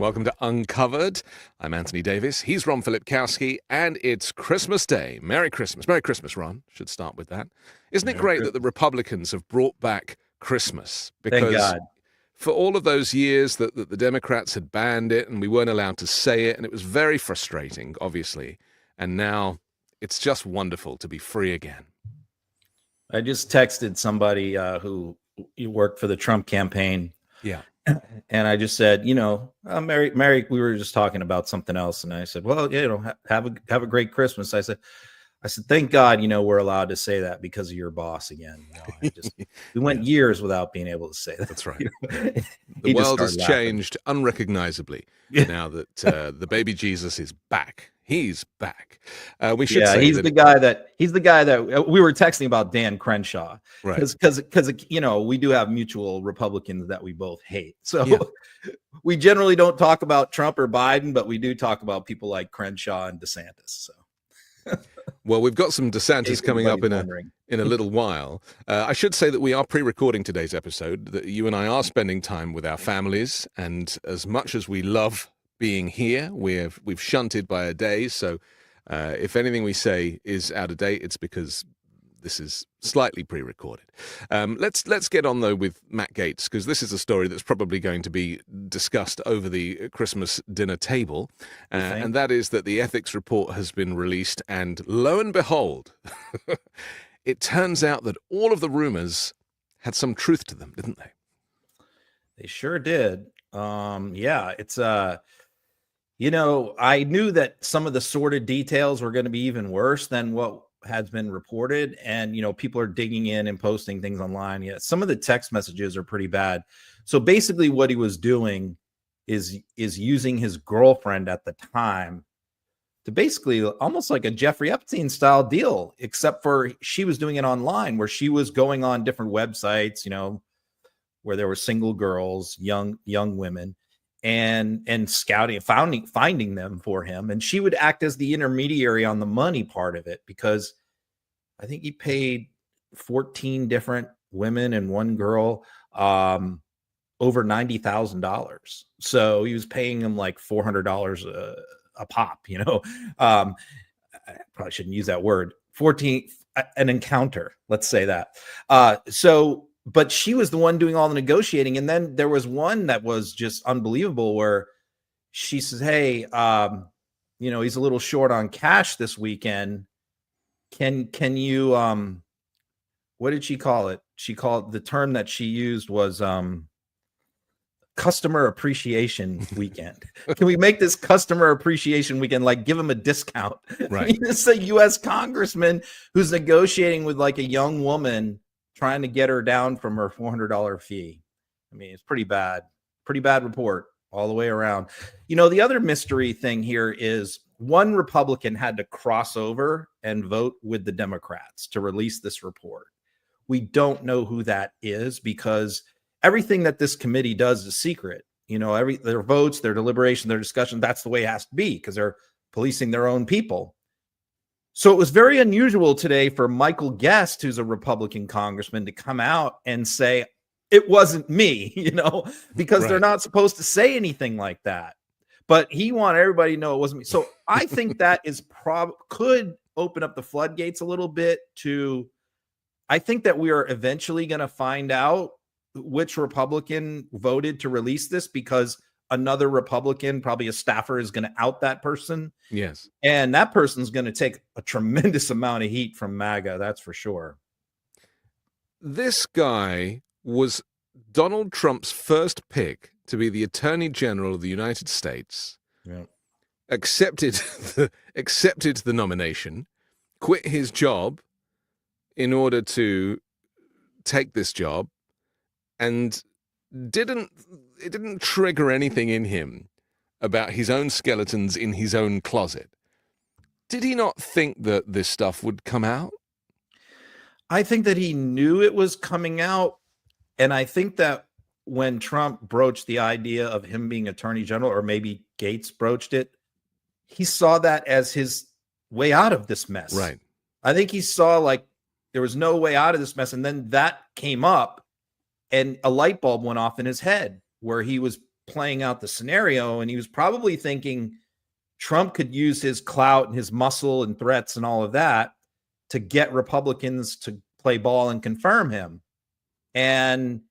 Welcome to Uncovered. I'm Anthony Davis. He's Ron Filipkowski, and it's Christmas Day. Merry Christmas. Merry Christmas, Ron. Should start with that. Isn't it great that the Republicans have brought back Christmas? Thank Because God. for all of those years that the Democrats had banned it and we weren't allowed to say it, and it was very frustrating, obviously. And now it's just wonderful to be free again. I just texted somebody who worked for the Trump campaign. Yeah. And I just said, Mary, we were just talking about something else. And I said, well, have a great Christmas. I said, thank God, we're allowed to say that because of your boss again. We went years without being able to say that. That's right. The world has changed unrecognizably now that the baby Jesus is back. He's back. We should say he's the guy that we were texting about Dan Crenshaw, right? Because we do have mutual Republicans that we both hate. So we generally don't talk about Trump or Biden, but we do talk about people like Crenshaw and DeSantis. So. Well, we've got some DeSantis coming up in a little while. I should say that we are pre-recording today's episode, that you and I are spending time with our families, and as much as we love being here, we've shunted by a day. So if anything we say is out of date, it's because this is slightly pre-recorded. Let's get on, though, with Matt Gaetz, because this is a story that's probably going to be discussed over the Christmas dinner table. And that is that the ethics report has been released. And lo and behold, it turns out that all of the rumors had some truth to them, didn't they? They sure did. It's I knew that some of the sordid details were going to be even worse than what has been reported. And, people are digging in and posting things online. Yeah, some of the text messages are pretty bad. So basically what he was doing is using his girlfriend at the time to basically almost like a Jeffrey Epstein style deal, except for she was doing it online, where she was going on different websites, where there were single girls, young women, and scouting, finding them for him. And she would act as the intermediary on the money part of it, because I think he paid 14 different women and one girl over $90,000. So he was paying them like $400 a pop, I probably shouldn't use that word. 14, an encounter, let's say that. But she was the one doing all the negotiating. And then there was one that was just unbelievable, where she says, hey, he's a little short on cash this weekend. Can you, what did she call it? She called, the term that she used was customer appreciation weekend. Can we make this customer appreciation weekend, like give him a discount? Right. It's a U.S. congressman who's negotiating with like a young woman, trying to get her down from her $400 fee. I mean, it's pretty bad report all the way around. The other mystery thing here is one Republican had to cross over and vote with the Democrats to release this report. We don't know who that is, because everything that this committee does is secret. Their votes, their deliberation, their discussion, that's the way it has to be, because they're policing their own people. So it was very unusual today for Michael Guest, who's a Republican congressman, to come out and say, it wasn't me, because they're not supposed to say anything like that. But he wanted everybody to know it wasn't me. So I think that is could open up the floodgates a little bit I think that we are eventually going to find out which Republican voted to release this, because another Republican, probably a staffer, is going to out that person. Yes. And that person's going to take a tremendous amount of heat from MAGA. That's for sure. This guy was Donald Trump's first pick to be the Attorney General of the United States. Yeah. Accepted the nomination, quit his job in order to take this job, and it didn't trigger anything in him about his own skeletons in his own closet. Did he not think that this stuff would come out? I think that he knew it was coming out. And I think that when Trump broached the idea of him being attorney general, or maybe Gaetz broached it, he saw that as his way out of this mess. Right. I think he saw like there was no way out of this mess. And then that came up and a light bulb went off in his head where he was playing out the scenario, and he was probably thinking Trump could use his clout and his muscle and threats and all of that to get Republicans to play ball and confirm him. And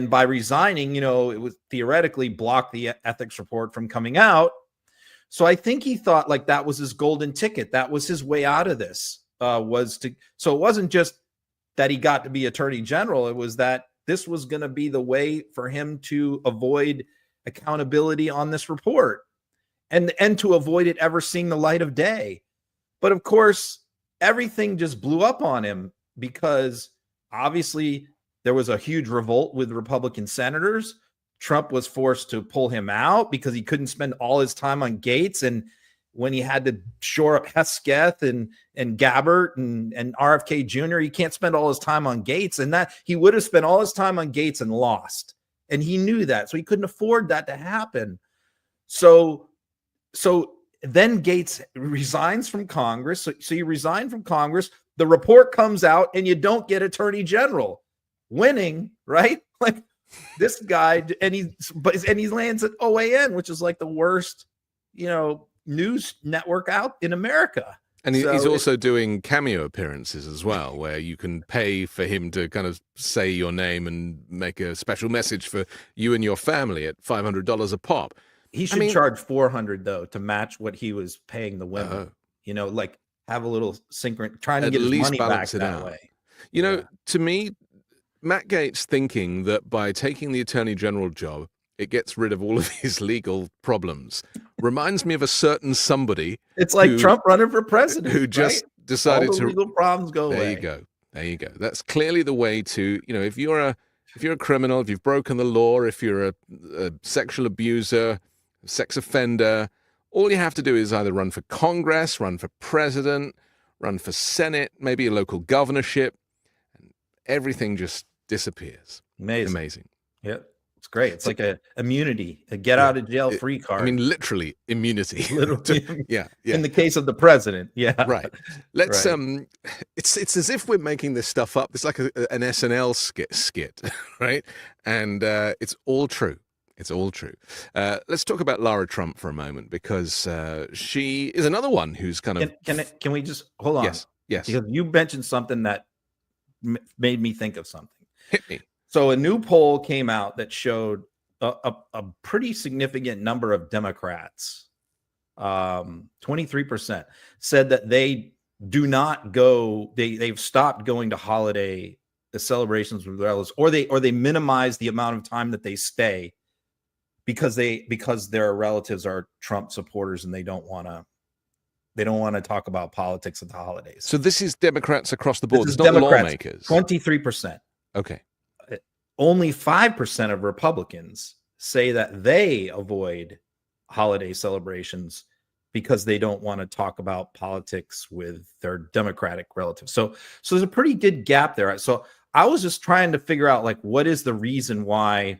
by resigning, it would theoretically block the ethics report from coming out. So I think he thought like that was his golden ticket. That was his way out of this, so it wasn't just that he got to be attorney general. It was that this was going to be the way for him to avoid accountability on this report and to avoid it ever seeing the light of day. But of course, everything just blew up on him because obviously there was a huge revolt with Republican senators. Trump was forced to pull him out because he couldn't spend all his time on Gaetz. And when he had to shore up Hesketh and Gabbard and RFK Jr., he can't spend all his time on Gaetz. And that he would have spent all his time on Gaetz and lost. And he knew that. So he couldn't afford that to happen. So then Gaetz resigns from Congress. So you resign from Congress. The report comes out and you don't get attorney general. Winning, right? Like this guy, and he lands at OAN, which is like the worst, news network out in America. And he's also doing cameo appearances as well, where you can pay for him to kind of say your name and make a special message for you and your family at $500 a pop. He should charge $400 though to match what he was paying the women. Like have a little trying to get his money back that way. To me, Matt Gaetz thinking that by taking the attorney general job, it gets rid of all of his legal problems reminds me of a certain somebody. It's like Trump running for president, who just decided all the legal problems go away. There you go. That's clearly the way to, if you're a criminal, if you've broken the law, if you're a sexual abuser, sex offender, all you have to do is either run for Congress, run for president, run for Senate, maybe a local governorship, and everything just disappears. Amazing. Yep. It's great. It's like a immunity, a get out of jail free card. I mean, literally immunity. Yeah. In the case of the president. Yeah. Right. Let's it's as if we're making this stuff up. It's like an SNL skit, right? And it's all true. It's all true. Let's talk about Lara Trump for a moment, because she is another one who's kind of. Can we just hold on? Yes. Because you mentioned something that made me think of something. Hit me. So a new poll came out that showed a pretty significant number of Democrats, 23%, said that they do not go. They've stopped going to holiday celebrations with relatives, or they minimize the amount of time that they stay because their relatives are Trump supporters and they don't want to talk about politics at the holidays. So this is Democrats across the board. It's not lawmakers. 23%. Okay. Only 5% of Republicans say that they avoid holiday celebrations because they don't want to talk about politics with their Democratic relatives. So there's a pretty good gap there. So I was just trying to figure out, like, what is the reason why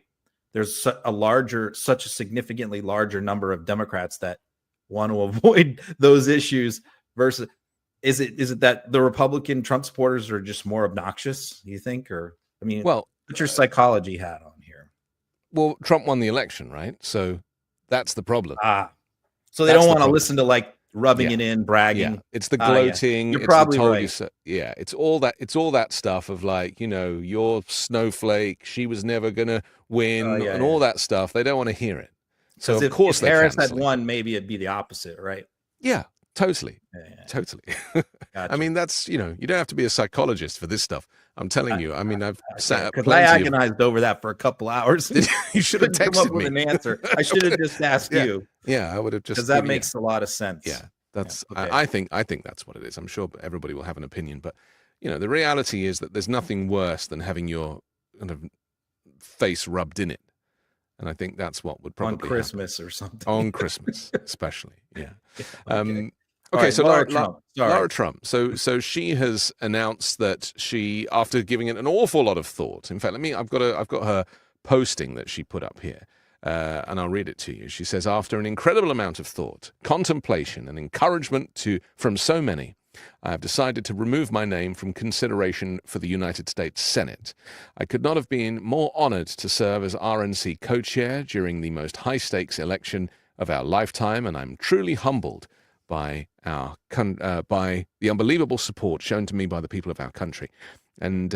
there's such a significantly larger number of Democrats that want to avoid those issues versus is it that the Republican Trump supporters are just more obnoxious, you think? Or, I mean, well, put your psychology hat on here. Well, Trump won the election, right? So that's the problem. So they don't want to listen to like rubbing it in, bragging. Yeah. It's the gloating. You're probably right. It's all that stuff of like, you're snowflake. She was never gonna win, and all that stuff. They don't want to hear it. So of course, if Harris had won, maybe it'd be the opposite, right? Yeah, totally, totally. Gotcha. I mean, that's you don't have to be a psychologist for this stuff. I'm telling you. I mean, I've sat because I agonized over that for a couple hours. You should have texted come up me with an answer. I should have just asked you. Yeah, I would have just, because that makes a lot of sense. Yeah, that's. Okay. I think that's what it is. I'm sure everybody will have an opinion, but the reality is that there's nothing worse than having your kind of face rubbed in it, and I think that's what would probably on Christmas happen. Or something. On Christmas, especially. Yeah. Okay. So Lara Trump. So she has announced that she, after giving it an awful lot of thought. In fact, I've got her posting that she put up here, and I'll read it to you. She says, after an incredible amount of thought, contemplation, and encouragement from so many, I have decided to remove my name from consideration for the United States Senate. I could not have been more honored to serve as RNC co-chair during the most high-stakes election of our lifetime, and I'm truly humbled by by the unbelievable support shown to me by the people of our country. And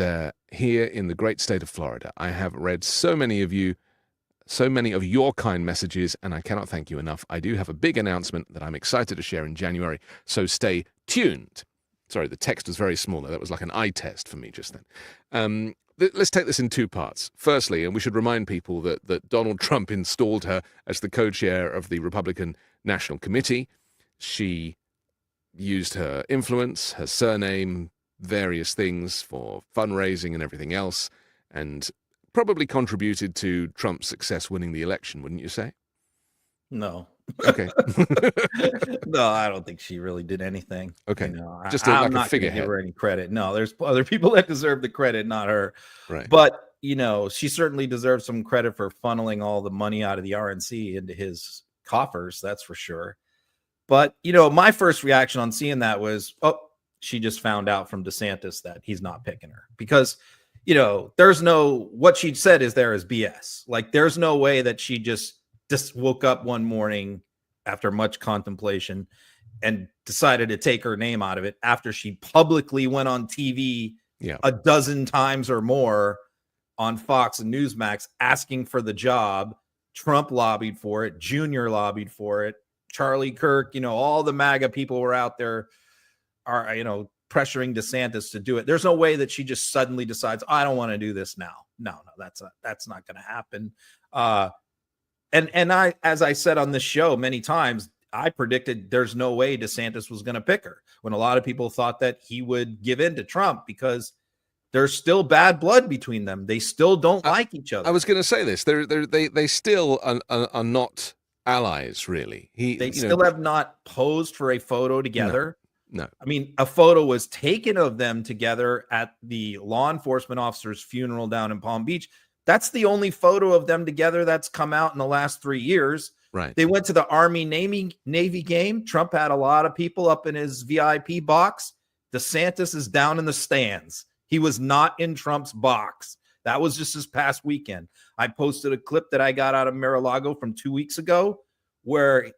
here in the great state of Florida, I have read so many of your kind messages, and I cannot thank you enough. I do have a big announcement that I'm excited to share in January, so stay tuned. Sorry, the text was very small. That was like an eye test for me just then. Let's take this in two parts. Firstly, and we should remind people that Donald Trump installed her as the co-chair of the Republican National Committee. She used her influence, her surname, various things for fundraising and everything else, and probably contributed to Trump's success winning the election, wouldn't you say? No. Okay. No, I don't think she really did anything. Okay. You know, Just I'm like a not going to figurehead. give her any credit. No, there's other people that deserve the credit, not her. Right. But, you know, she certainly deserves some credit for funneling all the money out of the RNC into his coffers. That's for sure. But, you know, my first reaction on seeing that was, oh, she just found out from DeSantis that he's not picking her. Because, you know, what she said is BS. Like, there's no way that she just woke up one morning after much contemplation and decided to take her name out of it after she publicly went on TV a dozen times or more on Fox and Newsmax asking for the job. Trump lobbied for it. Junior lobbied for it. Charlie Kirk, you know, all the MAGA people were out there are, you know, pressuring DeSantis to do it. There's no way that she just suddenly decides, I don't want to do this now. No, that's not going to happen. And I, as I said on this show many times, I predicted there's no way DeSantis was going to pick her when a lot of people thought that he would give in to Trump because there's still bad blood between them. They still don't like each other. I was going to say this. They still are not allies, really. They still have not posed for a photo together. No. I mean, a photo was taken of them together at the law enforcement officer's funeral down in Palm Beach. That's the only photo of them together that's come out in the last 3 years. Right. They went to the Army-Navy game. Trump had a lot of people up in his VIP box. DeSantis is down in the stands. He was not in Trump's box. That was just this past weekend. I posted a clip that I got out of Mar-a-Lago from 2 weeks ago where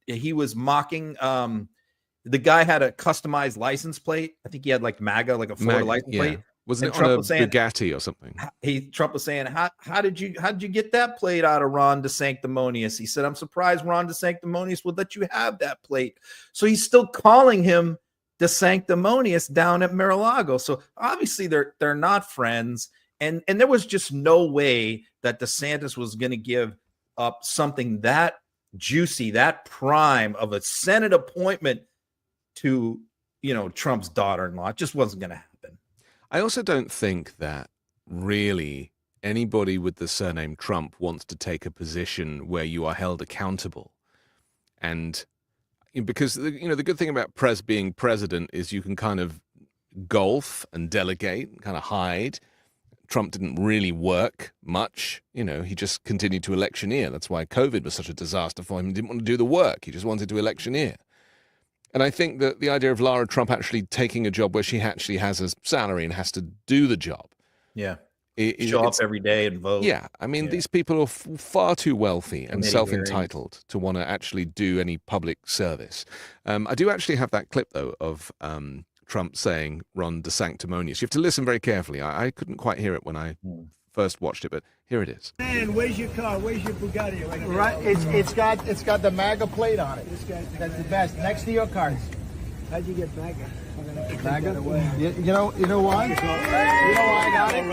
he was mocking the guy had a customized license plate. I think he had like MAGA, like a Florida license plate. Wasn't it on a Bugatti or something? Trump was saying, how did you get that plate out of Ron DeSanctimonious? He said, I'm surprised Ron DeSanctimonious would let you have that plate. So he's still calling him DeSanctimonious down at Mar-a-Lago. So obviously they're not friends. And there was just no way that DeSantis was going to give up something that juicy, that prime of a Senate appointment to, you know, Trump's daughter-in-law. It just wasn't going to happen. I also don't think that really anybody with the surname Trump wants to take a position where you are held accountable. And because, you know, the good thing about being president is you can kind of golf and delegate, kind of hide. Trump didn't really work much. You know, he just continued to electioneer. That's why COVID was such a disaster for him. He didn't want to do the work. He just wanted to electioneer. And I think that the idea of Lara Trump actually taking a job where she actually has a salary and has to do the job. Yeah. Show up every day and vote. Yeah. I mean, these people are far too wealthy and self-entitled to want to actually do any public service. I do actually have that clip, though, of Trump saying Ron DeSanctimonious. You have to listen very carefully. I couldn't quite hear it when I first watched it, but here it is. Man, where's your car? Where's your Bugatti? Right, it's got the MAGA plate on it. That's the best. Next to your cars. How'd you get MAGA? MAGA? You know why? You know why I got it?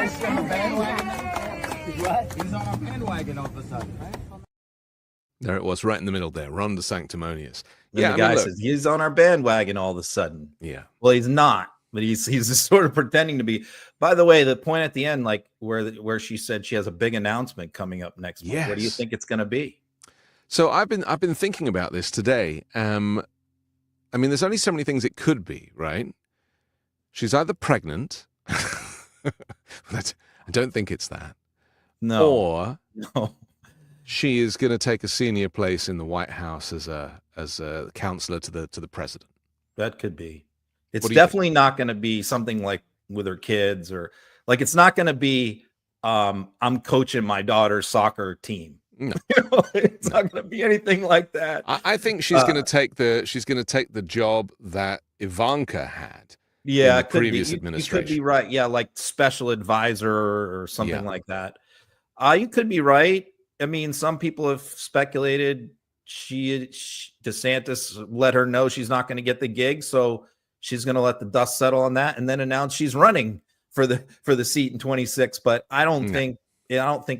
He's on a bandwagon. What? He's on a bandwagon all of a sudden, right? There it was, right in the middle there. Ron DeSanctimonious. Yeah, the guy says he's on our bandwagon all of a sudden. Yeah. Well, he's not. But he's just sort of pretending to be. By the way, the point at the end, like where she said she has a big announcement coming up next month. Yes. What do you think it's going to be? So I've been thinking about this today. I mean, there's only so many things it could be, right? She's either pregnant. I don't think it's that. No. Or she is going to take a senior place in the White House as a counselor to the president. That could be. It's definitely not going to be something like with her kids, or like it's not going to be I'm coaching my daughter's soccer team. No. It's not going to be anything like that. I think she's going to take the job that Ivanka had. Yeah, in the previous administration. You could be right. Yeah, like special advisor or something like that. You could be right. I mean, some people have speculated DeSantis let her know she's not going to get the gig, so she's going to let the dust settle on that and then announce she's running for the seat in 26. But I don't think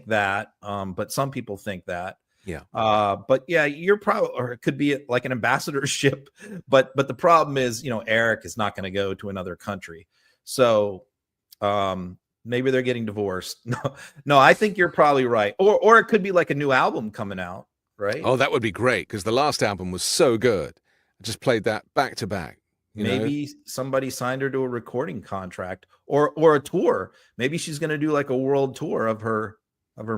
that. But some people think that. Yeah. But yeah, you're probably, or it could be like an ambassadorship. But the problem is, Eric is not going to go to another country. So maybe they're getting divorced. No, I think you're probably right. Or it could be like a new album coming out, right? Oh, that would be great, because the last album was so good. I just played that back to back. Maybe somebody signed her to a recording contract or a tour. Maybe she's going to do like a world tour of her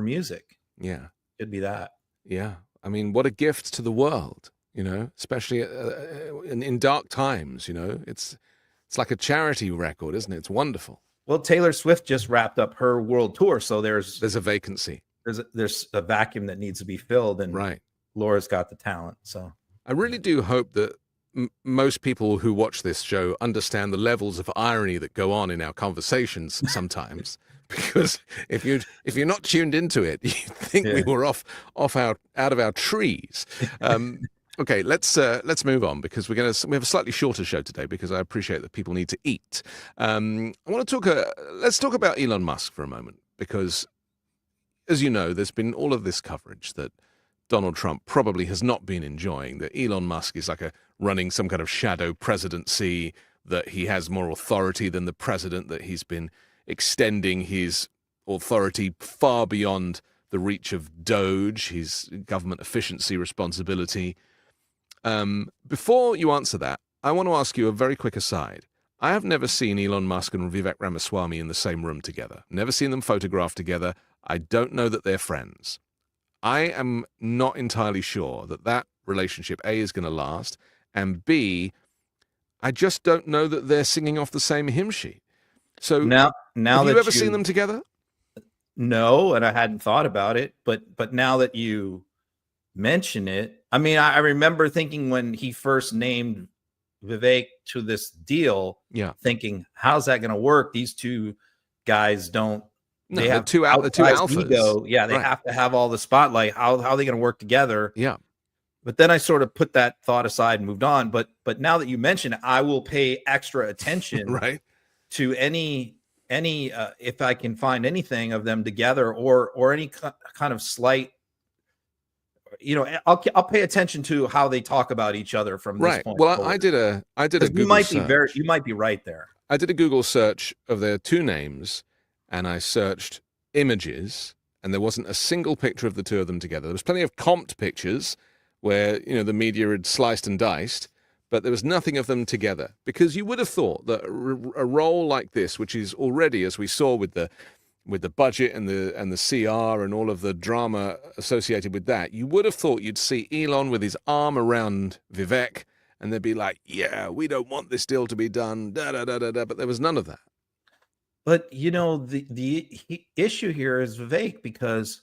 music. Yeah. Could be that. Yeah. I mean, what a gift to the world, especially in dark times, it's like a charity record, isn't it? It's wonderful. Well, Taylor Swift just wrapped up her world tour, so there's a vacancy. There's a vacuum that needs to be filled, and right. Laura's got the talent. So I really do hope that most people who watch this show understand the levels of irony that go on in our conversations sometimes. Because if you're not tuned into it, you think we were out of our trees. Okay, let's move on, because we have a slightly shorter show today, because I appreciate that people need to eat. Let's talk about Elon Musk for a moment, because, as you know, there's been all of this coverage that Donald Trump probably has not been enjoying, that Elon Musk is like running some kind of shadow presidency, that he has more authority than the president, that he's been extending his authority far beyond the reach of Doge, his government efficiency responsibility. Before you answer that, I want to ask you a very quick aside. I have never seen Elon Musk and Vivek Ramaswamy in the same room together. Never seen them photographed together. I don't know that they're friends. I am not entirely sure that relationship, A, is going to last, and B, I just don't know that they're singing off the same hymn sheet. So now have you ever seen them together? No, and I hadn't thought about it, but now that you mention it, I mean, I remember thinking when he first named Vivek to this deal, thinking, how's that going to work? These two guys they have the two alphas. Ego. Yeah, they have to have all the spotlight. How are they going to work together? Yeah. But then I sort of put that thought aside and moved on. But now that you mention it, I will pay extra attention right. to any if I can find anything of them together or any kind of slight, I'll pay attention to how they talk about each other from this point Well, forward. I did a Google search. You might be right there. I did a Google search of their two names, and I searched images, and there wasn't a single picture of the two of them together. There was plenty of comped pictures where the media had sliced and diced, but there was nothing of them together, because you would have thought that a role like this, which is already, as we saw with the budget and the CR and all of the drama associated with that, you would have thought you'd see Elon with his arm around Vivek, and they'd be like, "Yeah, we don't want this deal to be done." Da da da da da. But there was none of that. But the issue here is Vivek, because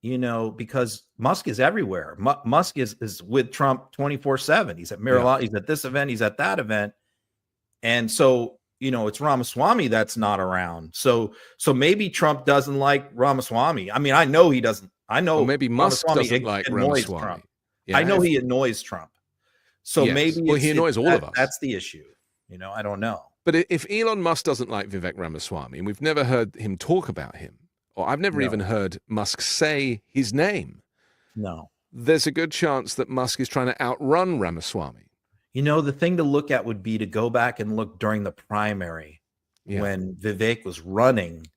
because Musk is everywhere. Musk is with Trump 24/7. He's at Mar-a-Lago, he's at this event, he's at that event. And so, it's Ramaswamy that's not around. So maybe Trump doesn't like Ramaswamy. I mean, I know he doesn't. I know maybe Musk doesn't like Ramaswamy. Trump. Yeah, I know he annoys Trump. So maybe he annoys all of us. That's the issue. I don't know. But if Elon Musk doesn't like Vivek Ramaswamy, and we've never heard him talk about him, or I've never even heard Musk say his name. No. There's a good chance that Musk is trying to outrun Ramaswamy. The thing to look at would be to go back and look during the primary when Vivek was running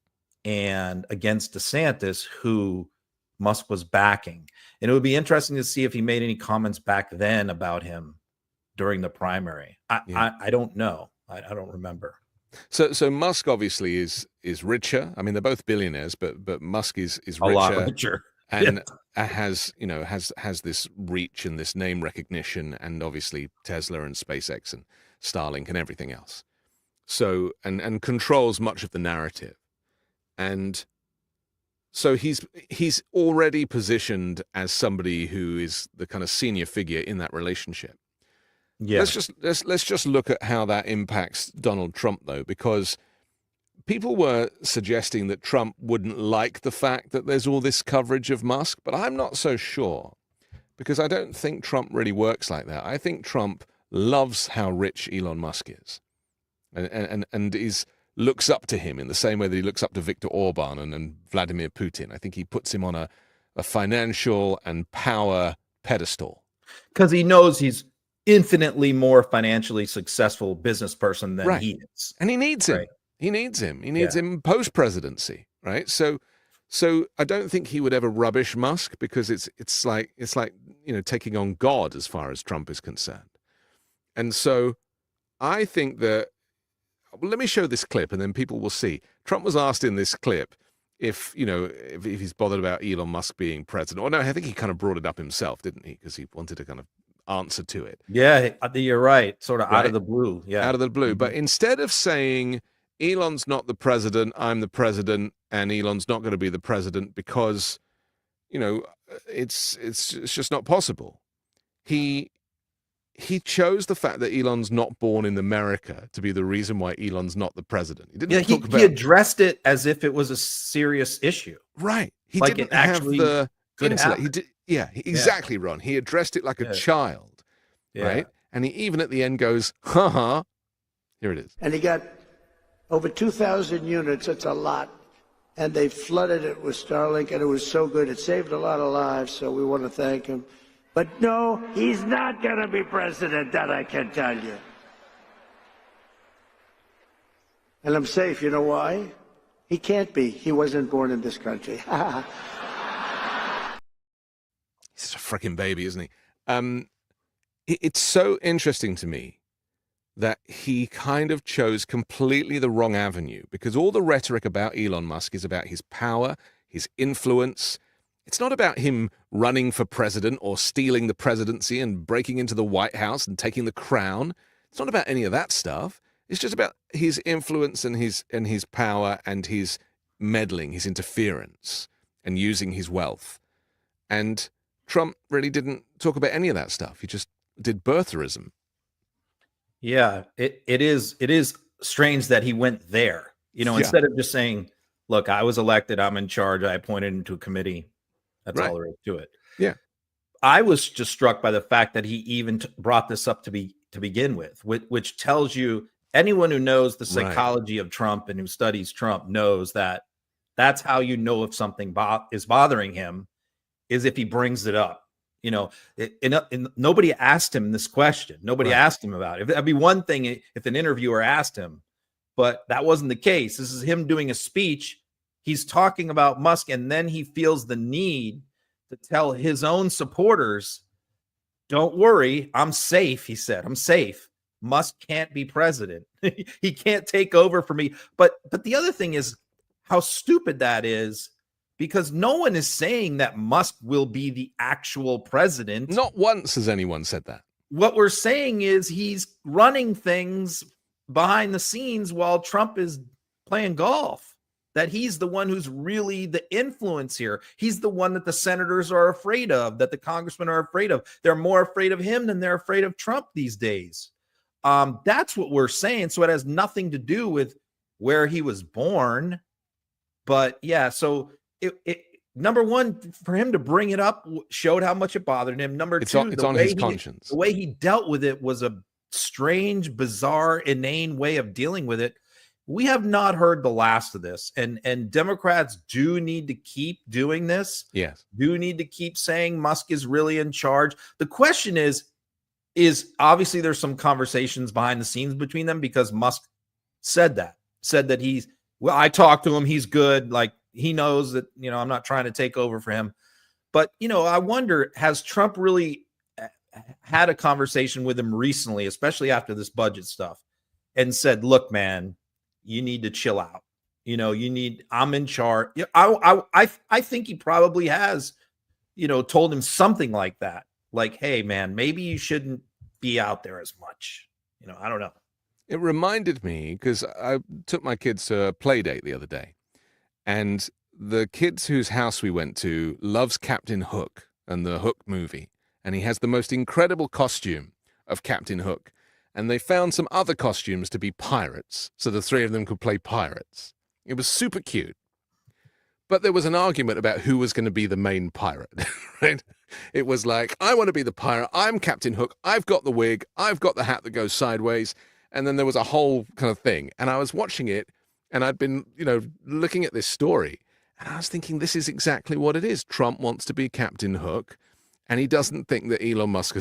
and against DeSantis, who Musk was backing. And it would be interesting to see if he made any comments back then about him during the primary. I don't know. I don't remember. So Musk obviously is richer. I mean, they're both billionaires, but Musk is richer. A lot richer. and has this reach and this name recognition, and obviously Tesla and SpaceX and Starlink and everything else. So and controls much of the narrative, and so he's already positioned as somebody who is the kind of senior figure in that relationship. Yeah. Let's just look at how that impacts Donald Trump, though, because people were suggesting that Trump wouldn't like the fact that there's all this coverage of Musk, but I'm not so sure, because I don't think Trump really works like that. I think Trump loves how rich Elon Musk is, and looks up to him in the same way that he looks up to Viktor Orban and Vladimir Putin. I think he puts him on a financial and power pedestal. Because he knows he's infinitely more financially successful business person than he is. And he needs him. Right. He needs him. He needs him post-presidency, right? So I don't think he would ever rubbish Musk, because it's like taking on God as far as Trump is concerned. And so I think that, well, let me show this clip and then people will see. Trump was asked in this clip if he's bothered about Elon Musk being president. Or no, I think he kind of brought it up himself, didn't he? Because he wanted to kind of answer to it. Yeah, you're right. Sort of out of the blue. Yeah. Out of the blue. But instead of saying Elon's not the president, I'm the president, and Elon's not going to be the president because, it's just not possible. He chose the fact that Elon's not born in America to be the reason why Elon's not the president. He didn't talk about. He addressed it as if it was a serious issue. Right. He like didn't it actually have the intellect. happen. He did. Yeah, exactly, Ron. He addressed it like a child, right? And he even at the end goes, ha. Here it is. And he got over 2,000 units. That's a lot. And they flooded it with Starlink, and it was so good. It saved a lot of lives, so we want to thank him. But no, he's not going to be president, that I can tell you. And I'm safe. You know why? He can't be. He wasn't born in this country. He's a freaking baby, isn't he? It's so interesting to me that he kind of chose completely the wrong avenue, because all the rhetoric about Elon Musk is about his power, his influence. It's not about him running for president or stealing the presidency and breaking into the White House and taking the crown. It's not about any of that stuff. It's just about his influence and his power and his meddling, his interference, and using his wealth. And Trump really didn't talk about any of that stuff. He just did birtherism. Yeah, it is strange that he went there. Instead of just saying, "Look, I was elected. I'm in charge. I appointed him to a committee." That's all there is to it. Yeah. I was just struck by the fact that he even brought this up to begin with, which tells you anyone who knows the psychology of Trump and who studies Trump knows that that's how you know if something is bothering him, is if he brings it up. Nobody asked him this question. Nobody asked him about it. That'd be one thing if an interviewer asked him, but that wasn't the case. This is him doing a speech. He's talking about Musk, and then he feels the need to tell his own supporters, "Don't worry, I'm safe," he said. "I'm safe. Musk can't be president. He can't take over for me." But the other thing is how stupid that is, because no one is saying that Musk will be the actual president. Not once has anyone said that. What we're saying is he's running things behind the scenes while Trump is playing golf. That he's the one who's really the influence here. He's the one that the senators are afraid of, that the congressmen are afraid of. They're more afraid of him than they're afraid of Trump these days. That's what we're saying. So it has nothing to do with where he was born. But yeah, so it number one, for him to bring it up showed how much it bothered him. Number two, it's on his conscience. The way he dealt with it was a strange, bizarre, inane way of dealing with it. We have not heard the last of this, and Democrats do need to keep doing this. Yes, do need to keep saying Musk is really in charge. The question is obviously there's some conversations behind the scenes between them, because Musk said that I talked to him. He's good. Like, he knows that, I'm not trying to take over for him. But, I wonder, has Trump really had a conversation with him recently, especially after this budget stuff, and said, "Look, man, you need to chill out. I'm in charge." I think he probably has told him something like that. Like, hey, man, maybe you shouldn't be out there as much. I don't know. It reminded me, because I took my kids to a play date the other day, and the kids whose house we went to loves Captain Hook and the Hook movie, and he has the most incredible costume of Captain Hook, and they found some other costumes to be pirates, so the three of them could play pirates. It was super cute. But there was an argument about who was going to be the main pirate, right? It was like, I want to be the pirate. I'm Captain Hook. I've got the wig. I've got the hat that goes sideways. And then there was a whole kind of thing. And I was watching it, and I'd been, looking at this story, and I was thinking, this is exactly what it is. Trump wants to be Captain Hook, and he doesn't think that Elon Musk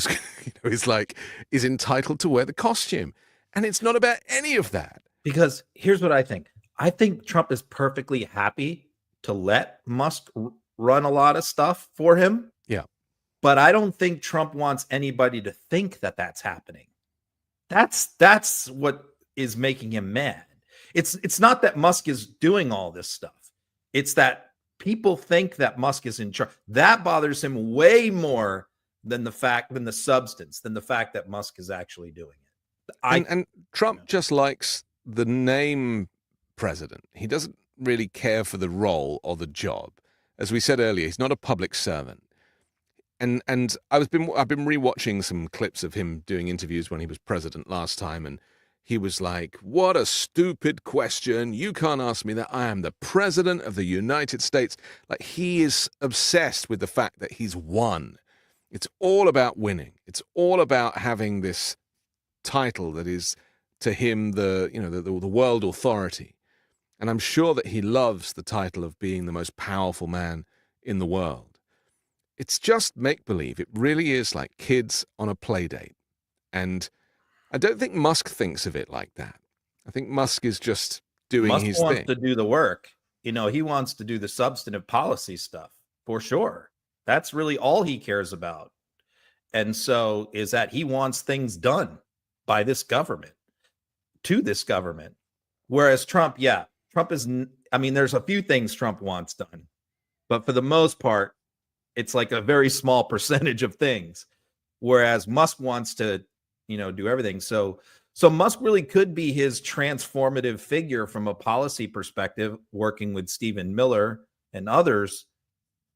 is entitled to wear the costume. And it's not about any of that. Because here's what I think. I think Trump is perfectly happy to let Musk run a lot of stuff for him. Yeah. But I don't think Trump wants anybody to think that that's happening. That's what is making him mad. It's not that Musk is doing all this stuff. It's that people think that Musk is in charge. That bothers him way more than the fact that Musk is actually doing it. And Trump just likes the name president. He doesn't really care for the role or the job. As we said earlier, he's not a public servant. And I've been rewatching some clips of him doing interviews when he was president last time, and he was like, what a stupid question. You can't ask me that. I am the president of the United States. Like, he is obsessed with the fact that he's won. It's all about winning. It's all about having this title that is to him the world authority. And I'm sure that he loves the title of being the most powerful man in the world. It's just make-believe. It really is like kids on a play date. And I don't think Musk thinks of it like that. I think Musk is just doing his thing. Musk wants to do the work. He wants to do the substantive policy stuff, for sure. That's really all he cares about. And so is that he wants things done by this government, to this government. Whereas Trump is, there's a few things Trump wants done, but for the most part, it's like a very small percentage of things. Whereas Musk wants to, do everything. So Musk really could be his transformative figure from a policy perspective, working with Stephen Miller and others.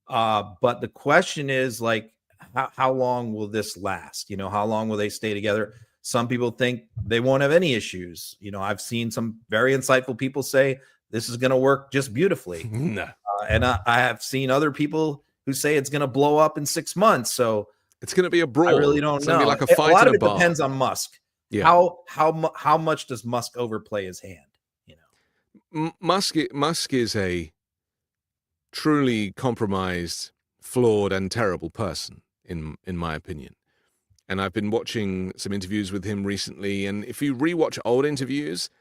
But the question is, like, how long will this last? How long will they stay together? Some people think they won't have any issues. I've seen some very insightful people say this is going to work just beautifully. No. And I have seen other people who say it's going to blow up in 6 months. So it's going to be a brawl. I really don't know. Like a fight lot in of it bar. depends on Musk. Yeah. How much does Musk overplay his hand? Musk is a truly compromised, flawed, and terrible person, in my opinion. And I've been watching some interviews with him recently, and if you rewatch old interviews,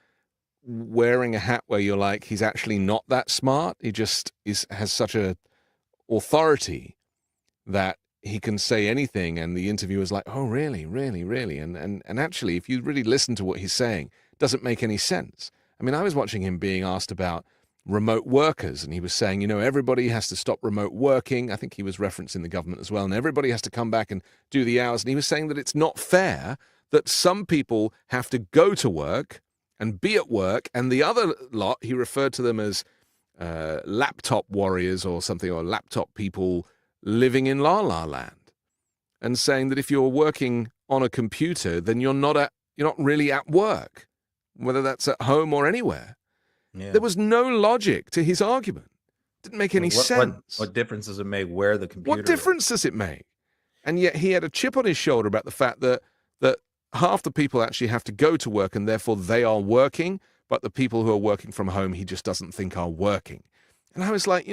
wearing a hat where you're like, he's actually not that smart. He just has such a authority that he can say anything, and the interviewer's like, oh, really, really, really? And actually, if you really listen to what he's saying, it doesn't make any sense. I was watching him being asked about remote workers, and he was saying, everybody has to stop remote working. I think he was referencing the government as well, and everybody has to come back and do the hours. And he was saying that it's not fair that some people have to go to work and be at work, and the other lot, he referred to them as laptop warriors or something, or laptop people living in La La Land, and saying that if you're working on a computer, then you're not really at work, whether that's at home or anywhere. Yeah. There was no logic to his argument. Didn't make any sense. What difference does it make where the computer What difference does it make? And yet he had a chip on his shoulder about the fact that half the people actually have to go to work, and therefore they are working, but the people who are working from home, he just doesn't think are working. And I was like,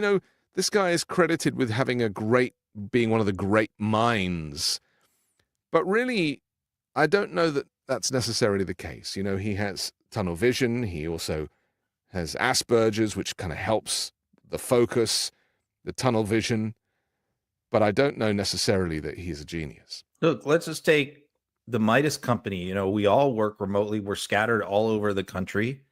this guy is credited with being one of the great minds. But really, I don't know that that's necessarily the case. He has tunnel vision. He also has Asperger's, which kind of helps the focus, the tunnel vision. But I don't know necessarily that he's a genius. Look, let's just take the Midas company. We all work remotely. We're scattered all over the country.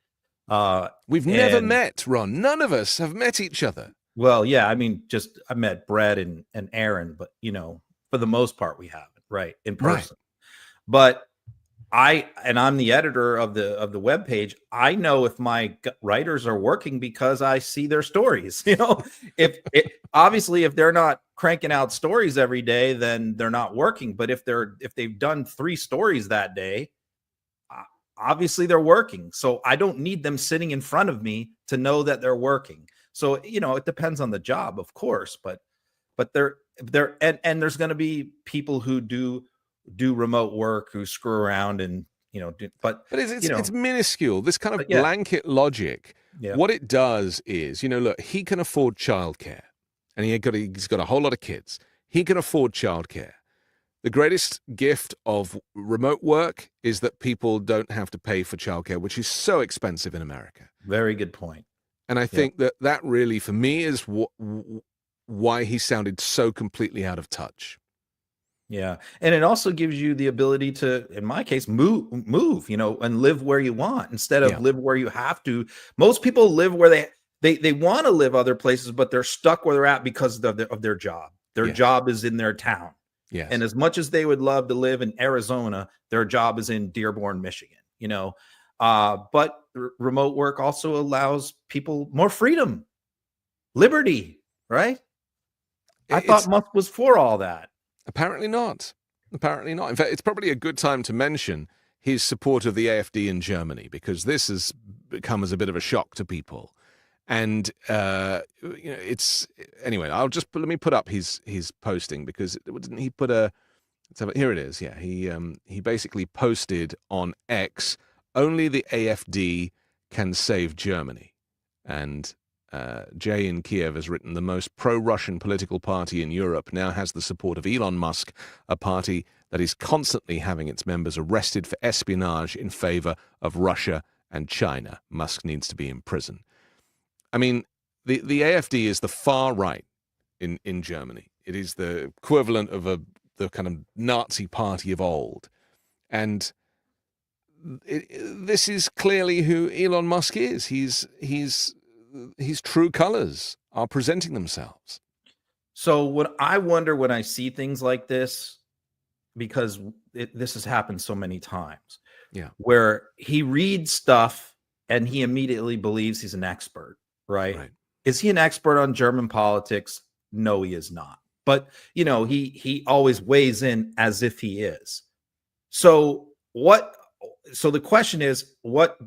We've never met, Ron. None of us have met each other. Well, yeah, I mean, just I met Brett and Aaron, but for the most part, we haven't, right, in person. But I'm the editor of the webpage. I know if my writers are working because I see their stories. Obviously if they're not cranking out stories every day, then they're not working. But if they've done 3 stories that day, obviously they're working. So I don't need them sitting in front of me to know that they're working. So it depends on the job, of course, but they're and there's going to be people who do remote work who screw around and but it's minuscule. This kind of blanket logic. Yeah. What it does is, look, he can afford childcare, and he's got a whole lot of kids. He can afford childcare. The greatest gift of remote work is that people don't have to pay for childcare, which is so expensive in America. Very good point. And I think that really, for me, is why he sounded so completely out of touch. Yeah. And it also gives you the ability to, in my case, move, and live where you want instead of live where you have to. Most people live where they want to live other places, but they're stuck where they're at because of their job. Their job is in their town. Yes. And as much as they would love to live in Arizona, their job is in Dearborn, Michigan, but remote work also allows people more freedom, liberty, right? I thought Musk was for all that. Apparently not. In fact, it's probably a good time to mention his support of the AfD in Germany, because this has become as a bit of a shock to people. And it's anyway. Let me put up his posting, because didn't he put here it is. Yeah, he basically posted on X, "Only the AfD can save Germany," and Jay in Kiev has written, "The most pro-Russian political party in Europe now has the support of Elon Musk, a party that is constantly having its members arrested for espionage in favor of Russia and China. Musk needs to be in prison." I mean, the AfD is the far right in Germany. It is the equivalent of the kind of Nazi party of old. And this is clearly who Elon Musk is. His true colors are presenting themselves. So what I wonder when I see things like this, because this has happened so many times, where he reads stuff and he immediately believes he's an expert, right? Is he an expert on German politics? No, he is not. But he always weighs in as if he is. So the question is, what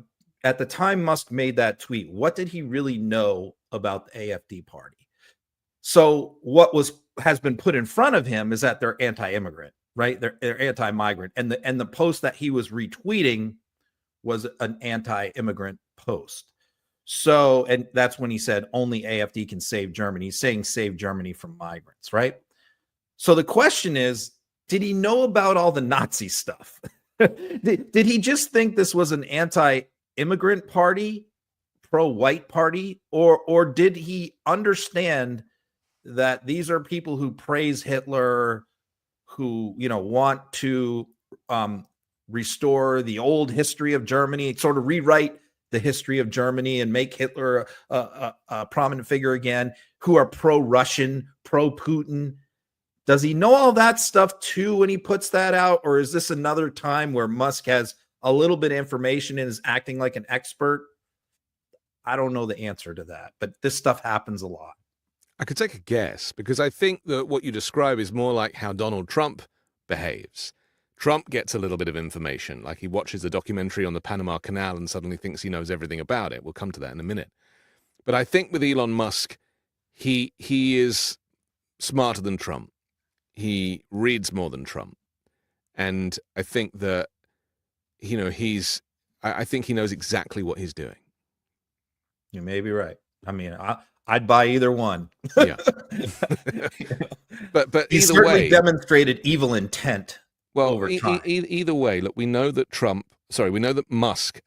at the time Musk made that tweet, what did he really know about the AfD party? So what has been put in front of him is that they're anti-immigrant, right? They're anti-migrant, and the post that he was retweeting was an anti-immigrant post. So, and that's when he said only AfD can save Germany. He's saying save Germany from migrants, right? So the question is, did he know about all the Nazi stuff? Did he just think this was an anti-immigrant party, pro-white party, or did he understand that these are people who praise Hitler, who want to restore the old history of Germany, sort of rewrite the history of Germany and make Hitler a prominent figure again, who are pro-Russian, pro-Putin? Does he know all that stuff too when he puts that out? Or is this another time where Musk has a little bit of information and is acting like an expert? I don't know the answer to that, but this stuff happens a lot. I could take a guess, because I think that what you describe is more like how Donald Trump behaves. Trump gets a little bit of information, like he watches a documentary on the Panama Canal and suddenly thinks he knows everything about it. We'll come to that in a minute. But I think with Elon Musk, he is smarter than Trump. He reads more than Trump. And I think that, I think he knows exactly what he's doing. You may be right. I mean, I'd buy either one. Yeah. But he's either certainly way, demonstrated evil intent. Well, over time. Either way, look, we know that Musk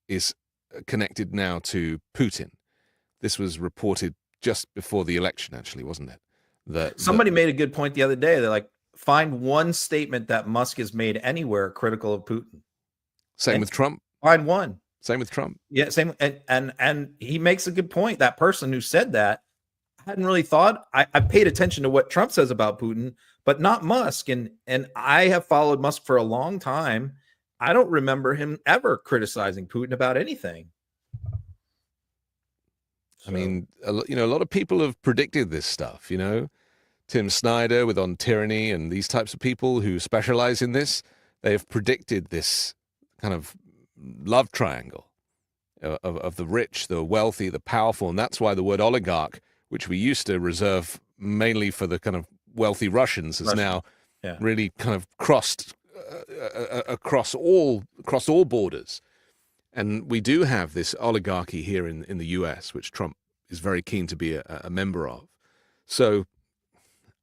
is connected now to Putin. This was reported just before the election, actually, wasn't it? Somebody made a good point the other day. They're like, find one statement that Musk has made anywhere critical of Putin. Same with Trump. Find one. Same with Trump. Yeah, same. And he makes a good point. That person who said that hadn't really thought. I paid attention to what Trump says about Putin, but not Musk. And I have followed Musk for a long time. I don't remember him ever criticizing Putin about anything. I mean, a lot of people have predicted this stuff, Tim Snyder with On Tyranny and these types of people who specialize in this, they have predicted this kind of love triangle of the rich, the wealthy, the powerful. And that's why the word oligarch, which we used to reserve mainly for the kind of wealthy Russians, has now really kind of crossed across all borders. And we do have this oligarchy here in the US, which Trump is very keen to be a member of. So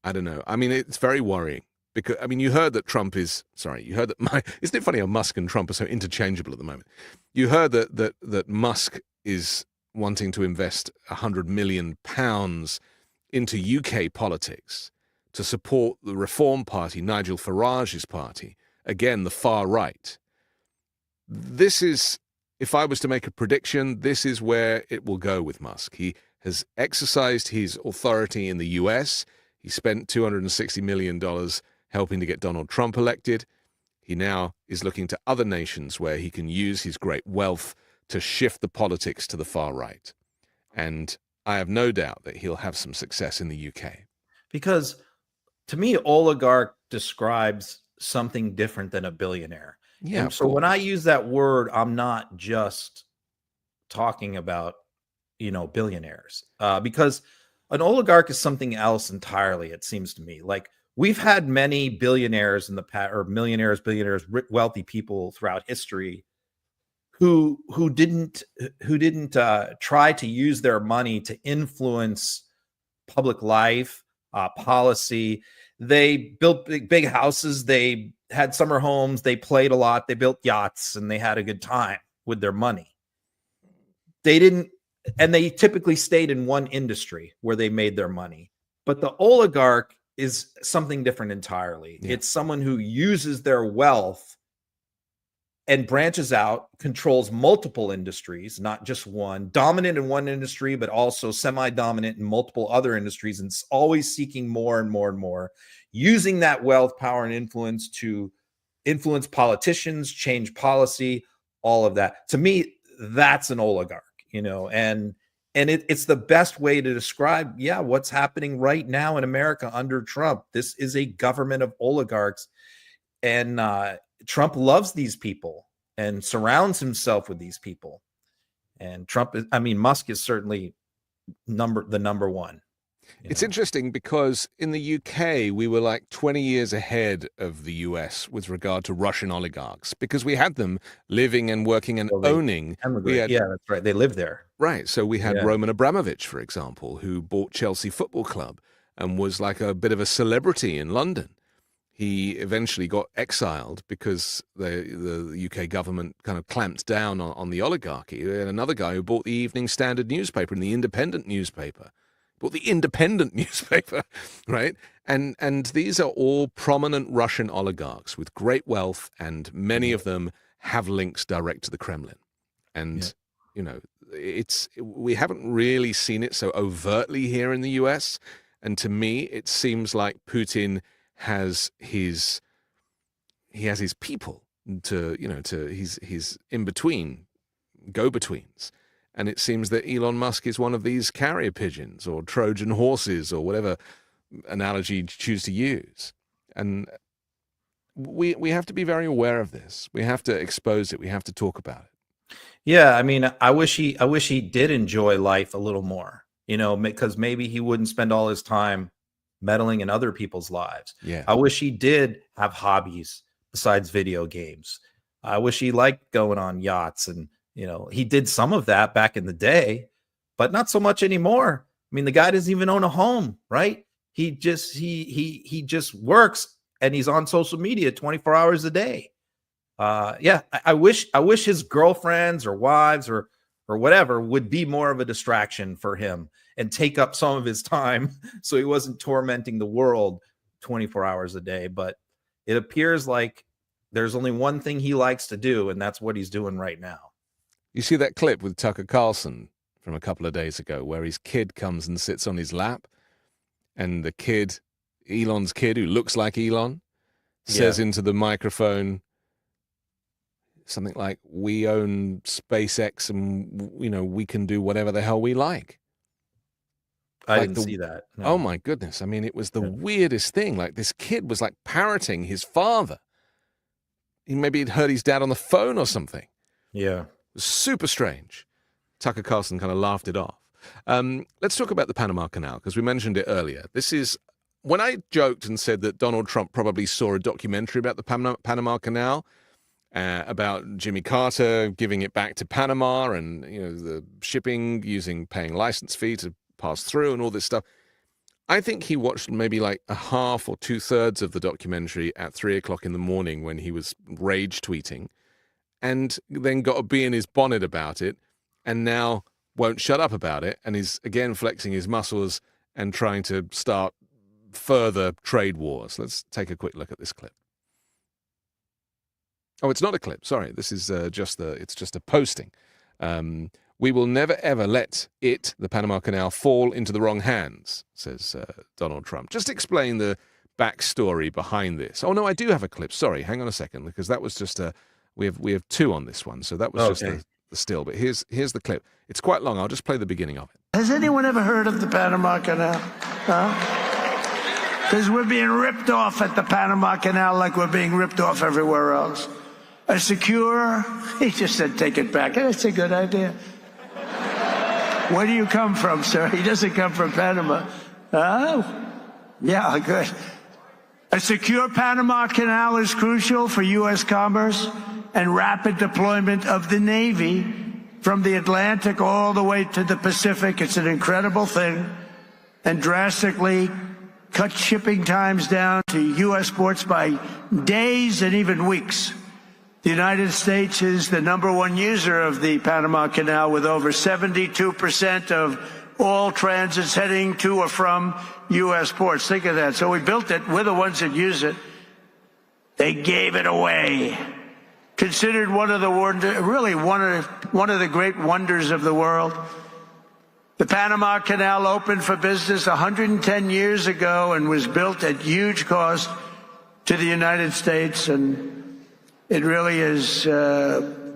I don't know. I mean, it's very worrying because, I mean, you heard that isn't it funny how Musk and Trump are so interchangeable at the moment? You heard that Musk is wanting to invest £100 million into UK politics to support the Reform Party, Nigel Farage's party, again, the far right. This is, if I was to make a prediction, this is where it will go with Musk. He has exercised his authority in the US. He spent $260 million helping to get Donald Trump elected. He now is looking to other nations where he can use his great wealth to shift the politics to the far right. And I have no doubt that he'll have some success in the UK. Because to me, oligarch describes something different than a billionaire. Yeah. And so when I use that word, I'm not just talking about, billionaires, because an oligarch is something else entirely. It seems to me like we've had many billionaires in the past, or millionaires, billionaires, wealthy people throughout history who didn't try to use their money to influence public life, policy. They built big houses. They had summer homes. They played a lot. They built yachts, and they had a good time with their money. They typically stayed in one industry where they made their money. But the oligarch is something different entirely. Yeah. It's someone who uses their wealth and branches out, controls multiple industries, not just one, dominant in one industry, but also semi-dominant in multiple other industries, and always seeking more and more and more, using that wealth, power, and influence to influence politicians, change policy, all of that. To me, that's an oligarch, and it's the best way to describe, what's happening right now in America under Trump. This is a government of oligarchs, and Trump loves these people and surrounds himself with these people. And Musk is certainly the number one. It's interesting because in the UK, we were like 20 years ahead of the US with regard to Russian oligarchs because we had them living and working and owning. Yeah, that's right. They lived there. Right. So we had Roman Abramovich, for example, who bought Chelsea Football Club and was like a bit of a celebrity in London. He eventually got exiled because the UK government kind of clamped down on the oligarchy. And another guy who bought the Evening Standard newspaper and the Independent newspaper. Right? And these are all prominent Russian oligarchs with great wealth, and many of them have links direct to the Kremlin. And, we haven't really seen it so overtly here in the US. And to me, it seems like Putin has his people his in-between, go-betweens. And it seems that Elon Musk is one of these carrier pigeons or Trojan horses or whatever analogy you choose to use. And we have to be very aware of this. We have to expose it. We have to talk about it. Yeah, I wish he did enjoy life a little more, because maybe he wouldn't spend all his time meddling in other people's lives. Yeah. I wish he did have hobbies besides video games. I wish he liked going on yachts, and he did some of that back in the day, but not so much anymore. The guy doesn't even own a home, right? He just works, and he's on social media 24 hours a day. I wish his girlfriends or wives or whatever would be more of a distraction for him and take up some of his time so he wasn't tormenting the world 24 hours a day. But it appears like there's only one thing he likes to do, and that's what he's doing right now. You see that clip with Tucker Carlson from a couple of days ago where his kid comes and sits on his lap, and the kid, Elon's kid, who looks like Elon, says into the microphone something like, "We own SpaceX and, we can do whatever the hell we like." I didn't see that. No. Oh my goodness. I mean, it was the weirdest thing. Like, this kid was like parroting his father. Maybe he'd heard his dad on the phone or something. Yeah. It was super strange. Tucker Carlson kind of laughed it off. Let's talk about the Panama Canal, because we mentioned it earlier. This is, when I joked and said that Donald Trump probably saw a documentary about the Panama Canal, about Jimmy Carter giving it back to Panama and, the shipping paying license fee to pass through and all this stuff. I think he watched maybe like a half or 2/3 of the documentary at 3:00 in the morning when he was rage tweeting, and then got a bee in his bonnet about it, and now won't shut up about it, and is again flexing his muscles and trying to start further trade wars. Let's take a quick look at this clip. Oh, it's not a clip. Sorry, this is just a posting. We will never, ever let the Panama Canal, fall into the wrong hands, says Donald Trump. Just explain the backstory behind this. Oh, no, I do have a clip. Sorry, hang on a second, because that was just we have two on this one, so that was just the still. But here's the clip. It's quite long. I'll just play the beginning of it. Has anyone ever heard of the Panama Canal? Because we're being ripped off at the Panama Canal like we're being ripped off everywhere else. A secure, he just said, take it back. That's a good idea. Where do you come from, sir? He doesn't come from Panama. Oh, yeah, good. A secure Panama Canal is crucial for U.S. commerce and rapid deployment of the Navy from the Atlantic all the way to the Pacific. It's an incredible thing, and drastically cut shipping times down to U.S. ports by days and even weeks. The United States is the #1 user of the Panama Canal, with over 72% of all transits heading to or from U.S. ports. Think of that. So we built it. We're the ones that use it. They gave it away. Considered one of the one of the great wonders of the world. The Panama Canal opened for business 110 years ago and was built at huge cost to the United States, and it really is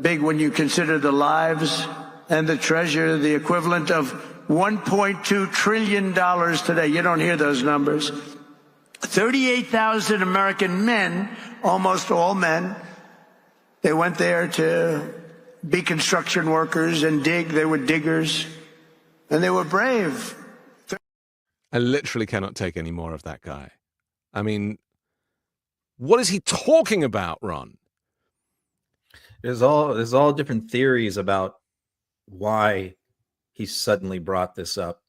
big when you consider the lives and the treasure, the equivalent of $1.2 trillion today. You don't hear those numbers. 38,000 American men, almost all men, they went there to be construction workers and dig. They were diggers, and they were brave. I literally cannot take any more of that guy. I mean, what is he talking about, Ron? There's all different theories about why he suddenly brought this up.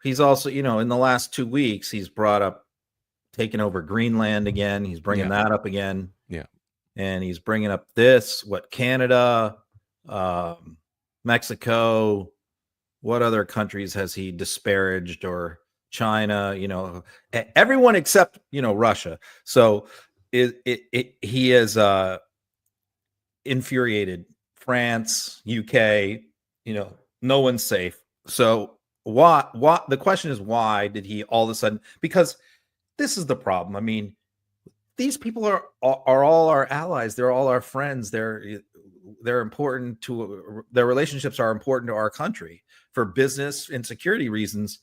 He's also, in the last 2 weeks, he's brought up taking over Greenland again. He's bringing that up again. Yeah. And he's bringing up Canada, Mexico, what other countries has he disparaged, or China, everyone except, Russia. So he is infuriated. France, UK, no one's safe. So the question is, why did he all of a sudden? Because this is the problem. I mean, these people are all our allies. They're all our friends. They're important to, their relationships are important to our country for business and security reasons.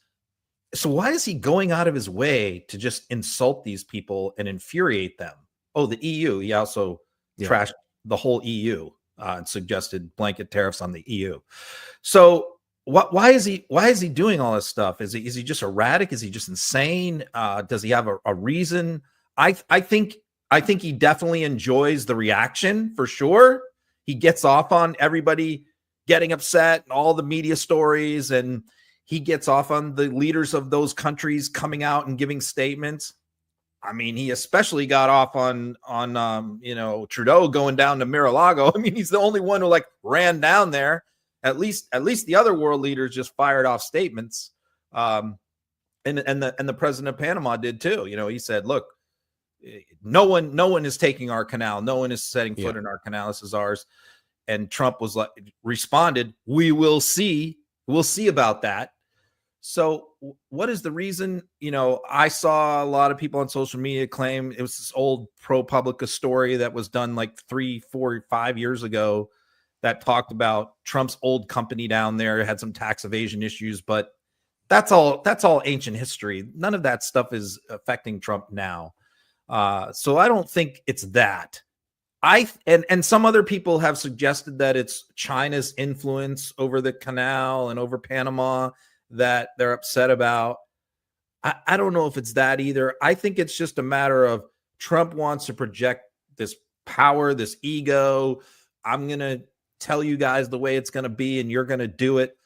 So why is he going out of his way to just insult these people and infuriate them? Oh, the EU. He also trashed the whole EU and suggested blanket tariffs on the EU. So why is he doing all this stuff? Is he just erratic? Is he just insane? Does he have a reason? I think he definitely enjoys the reaction, for sure. He gets off on everybody getting upset and all the media stories, and he gets off on the leaders of those countries coming out and giving statements. I mean, he especially got off on Trudeau going down to Mar-a-Lago. I mean, he's the only one who ran down there. At least the other world leaders just fired off statements. And the president of Panama did too. He said, look, no one is taking our canal. No one is setting foot in our canal. This is ours. And Trump responded, we will see. We'll see about that. So what is the reason? I saw a lot of people on social media claim it was this old ProPublica story that was done like 3, 4, 5 years ago that talked about Trump's old company down there had some tax evasion issues, but that's all ancient history. None of that stuff is affecting Trump now. So I don't think it's that. And some other people have suggested that it's China's influence over the canal and over Panama that they're upset about. I don't know if it's that either. I think it's just a matter of Trump wants to project this power, this ego. I'm going to tell you guys the way it's going to be, and you're going to do it,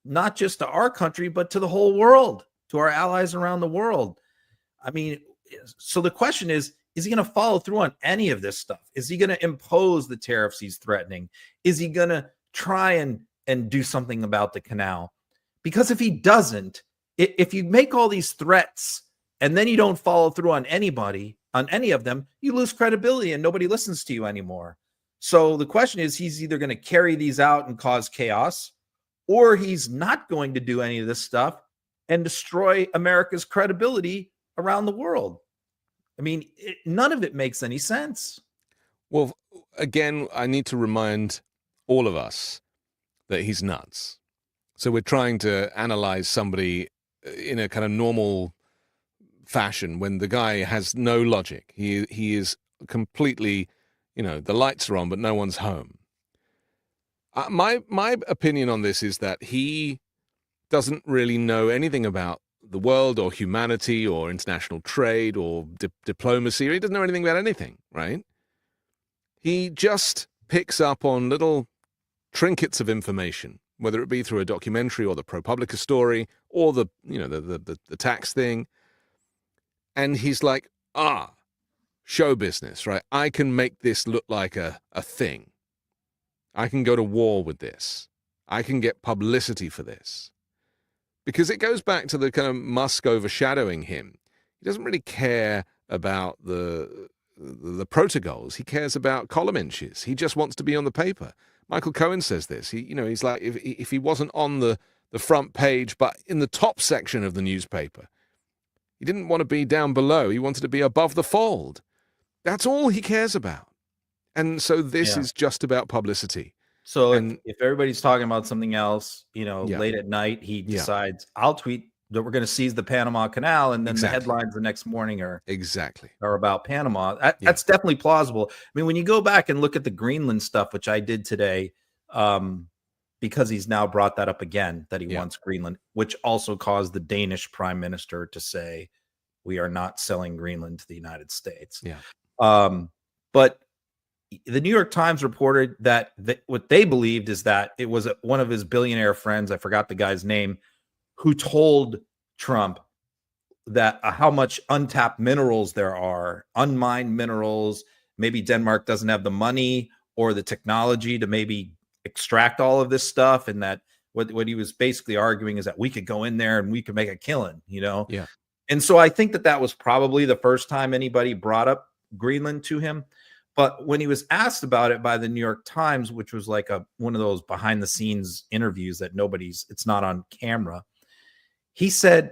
not just to our country, but to the whole world, to our allies around the world. I mean, so the question is he going to follow through on any of this stuff? Is he going to impose the tariffs he's threatening? Is he going to try and do something about the canal? Because if he doesn't, if you make all these threats and then you don't follow through on any of them, you lose credibility and nobody listens to you anymore. So the question is, he's either going to carry these out and cause chaos, or he's not going to do any of this stuff and destroy America's credibility around the world. I mean, none of it makes any sense. Well, again, I need to remind all of us that he's nuts. So we're trying to analyze somebody in a kind of normal fashion when the guy has no logic. He is completely, the lights are on, but no one's home. My opinion on this is that he doesn't really know anything about the world or humanity or international trade or diplomacy, or he doesn't know anything about anything, right? He just picks up on little trinkets of information, whether it be through a documentary or the ProPublica story or the tax thing. And he's like, show business, right? I can make this look like a thing. I can go to war with this. I can get publicity for this. Because it goes back to the kind of Musk overshadowing him. He doesn't really care about the protocols. He cares about column inches. He just wants to be on the paper. Michael Cohen says this. He's like, if he wasn't on the front page, but in the top section of the newspaper, he didn't want to be down below. He wanted to be above the fold. That's all he cares about. And so this is just about publicity. So if everybody's talking about something else, late at night, he decides, I'll tweet that we're going to seize the Panama Canal, and then the headlines the next morning are about Panama. That's definitely plausible. I mean, when you go back and look at the Greenland stuff, which I did today, because he's now brought that up again, that he wants Greenland, which also caused the Danish prime minister to say, we are not selling Greenland to the United States. But the New York Times reported that what they believed is that it was one of his billionaire friends, I forgot the guy's name, who told Trump that how much untapped minerals there are, unmined minerals. Maybe Denmark doesn't have the money or the technology to maybe extract all of this stuff. And that what he was basically arguing is that we could go in there and we could make a killing, Yeah. And so I think that was probably the first time anybody brought up Greenland to him. But when he was asked about it by the New York Times, which was like one of those behind the scenes interviews that it's not on camera, he said,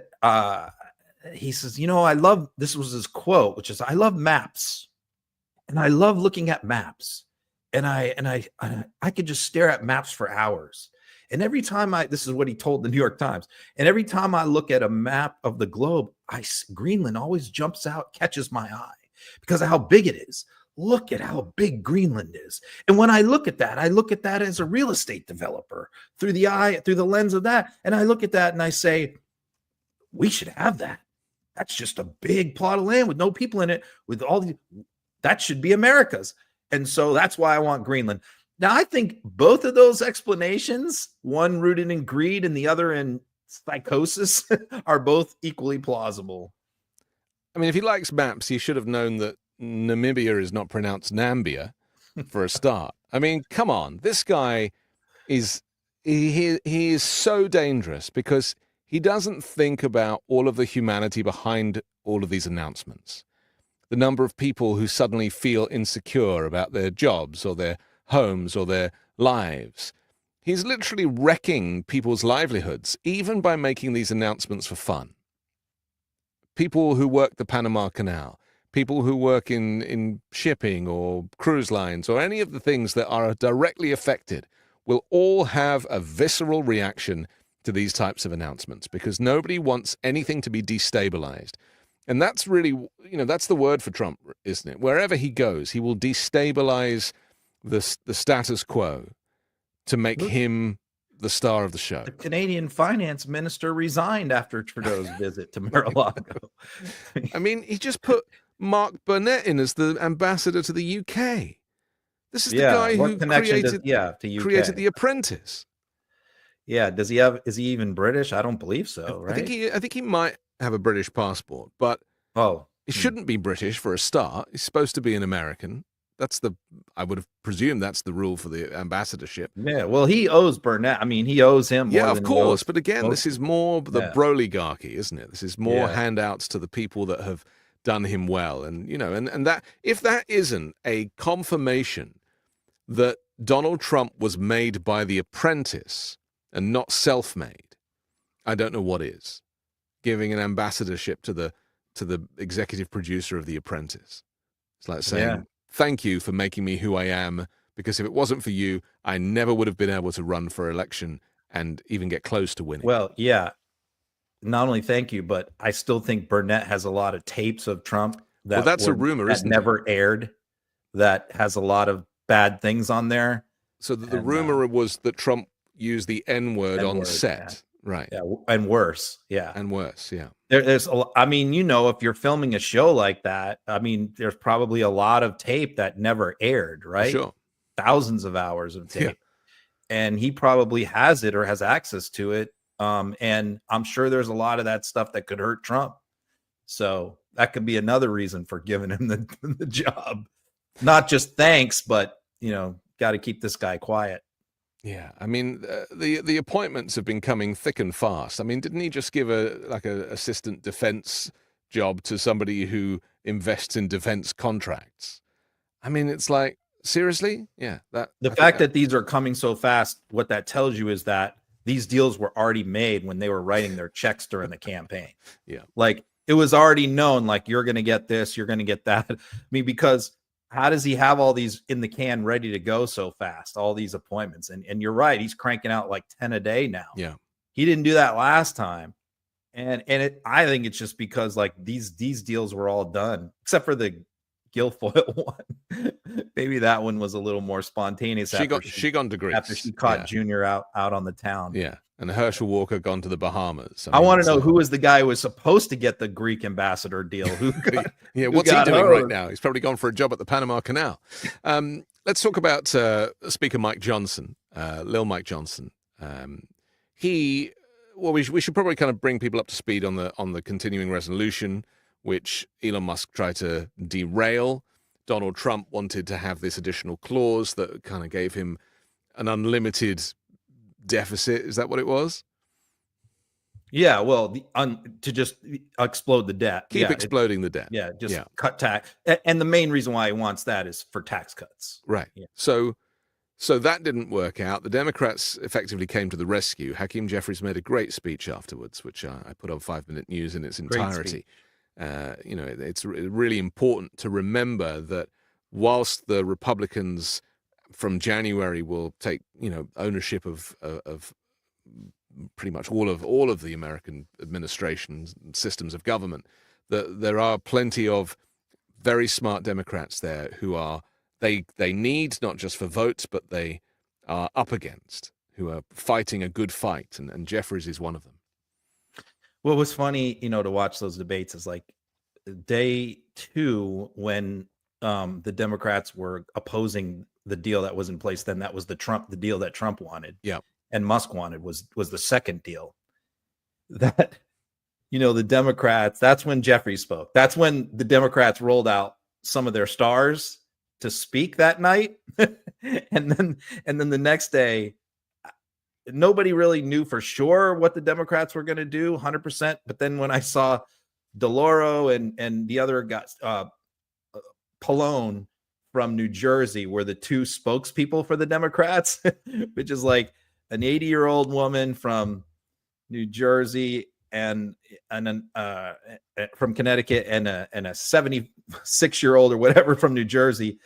he says, I love, this was his quote, which is, I love maps and I love looking at maps, and I could just stare at maps for hours. And every time this is what he told the New York Times. And every time I look at a map of the globe, Greenland always jumps out, catches my eye because of how big it is. Look at how big Greenland is. And when I look at that as a real estate developer through the lens of that. And I look at that and I say, we should have that. That's just a big plot of land with no people in it, with all these, that should be America's. And so that's why I want Greenland. Now, I think both of those explanations, one rooted in greed and the other in psychosis, are both equally plausible. I mean, if he likes maps, he should have known that Namibia is not pronounced Nambia for a start. I mean, come on. This guy is so dangerous because he doesn't think about all of the humanity behind all of these announcements. The number of people who suddenly feel insecure about their jobs or their homes or their lives. He's literally wrecking people's livelihoods, even by making these announcements for fun. People who work the Panama Canal, people who work in shipping or cruise lines or any of the things that are directly affected will all have a visceral reaction to these types of announcements because nobody wants anything to be destabilized. And that's really, that's the word for Trump, isn't it? Wherever he goes, he will destabilize the status quo to make him the star of the show. The Canadian finance minister resigned after Trudeau's visit to Mar-a-Lago. I mean, he just put Mark Burnett in as the ambassador to the UK. This is the guy who created The Apprentice. Yeah, is he even British? I don't believe so, right? I think he might have a British passport, but he shouldn't be British for a start. He's supposed to be an American. I would have presumed that's the rule for the ambassadorship. Yeah, well, he owes Burnett. I mean, he owes him more Yeah, of than course. But again, this is more the broligarchy, isn't it? This is more handouts to the people that have done him well. And, and that if that isn't a confirmation that Donald Trump was made by The Apprentice and not self-made, I don't know what is. Giving an ambassadorship to the executive producer of The Apprentice. It's like saying, thank you for making me who I am, because if it wasn't for you, I never would have been able to run for election and even get close to winning. Well, yeah. Not only thank you, but I still think Burnett has a lot of tapes of Trump that's a rumor, isn't it? Never aired, that has a lot of bad things on there. So the rumor was that Trump used the N-word on set. Right. Yeah, and worse. Yeah. And worse, yeah. There's I mean, if you're filming a show like that, I mean, there's probably a lot of tape that never aired, right? Sure. Thousands of hours of tape. Yeah. And he probably has it or has access to it. And I'm sure there's a lot of that stuff that could hurt Trump. So that could be another reason for giving him the job. Not just thanks, but, got to keep this guy quiet. Yeah, I mean, the appointments have been coming thick and fast. I mean, didn't he just give a assistant defense job to somebody who invests in defense contracts? I mean, it's like, seriously? Yeah. The fact that these are coming so fast, what that tells you is that these deals were already made when they were writing their checks during the campaign. Yeah. Like, it was already known, like, you're going to get this, you're going to get that. I mean, because how does he have all these in the can ready to go so fast, all these appointments? And you're right, he's cranking out like 10 a day now. Yeah. He didn't do that last time. And I think it's just because like these deals were all done, except for the Guilfoyle one. Maybe that one was a little more spontaneous. She gone to Greece after she caught Junior out on the town. Yeah. And Herschel Walker gone to the Bahamas. I want to know who was the guy who was supposed to get the Greek ambassador deal. What's he doing right now? He's probably gone for a job at the Panama Canal. Let's talk about Speaker Mike Johnson, Lil Mike Johnson. We should probably kind of bring people up to speed on the continuing resolution, which Elon Musk tried to derail. Donald Trump wanted to have this additional clause that kind of gave him an unlimited deficit. Is that what it was? Yeah, well, to just explode the debt. Keep exploding the debt. Yeah, just cut tax. And the main reason why he wants that is for tax cuts. Right. Yeah. So that didn't work out. The Democrats effectively came to the rescue. Hakeem Jeffries made a great speech afterwards, which I put on 5 Minute News in its entirety. It's really important to remember that whilst the Republicans from January will take ownership of pretty much all of the American administrations and systems of government, that there are plenty of very smart Democrats there who are they need not just for votes, but they are up against, who are fighting a good fight, and Jeffries is one of them. What was funny, to watch those debates is like day 2 when the Democrats were opposing the deal that was in place. Then that was the deal that Trump wanted. Yeah. And Musk wanted was the second deal. That, the Democrats, that's when Jeffrey spoke. That's when the Democrats rolled out some of their stars to speak that night. and then the next day, nobody really knew for sure what the Democrats were going to do 100%. But then when I saw DeLauro and the other guys, Pallone from New Jersey were the two spokespeople for the Democrats, which is like, an 80-year-old woman from New Jersey and from Connecticut and a 76-year-old or whatever from New Jersey,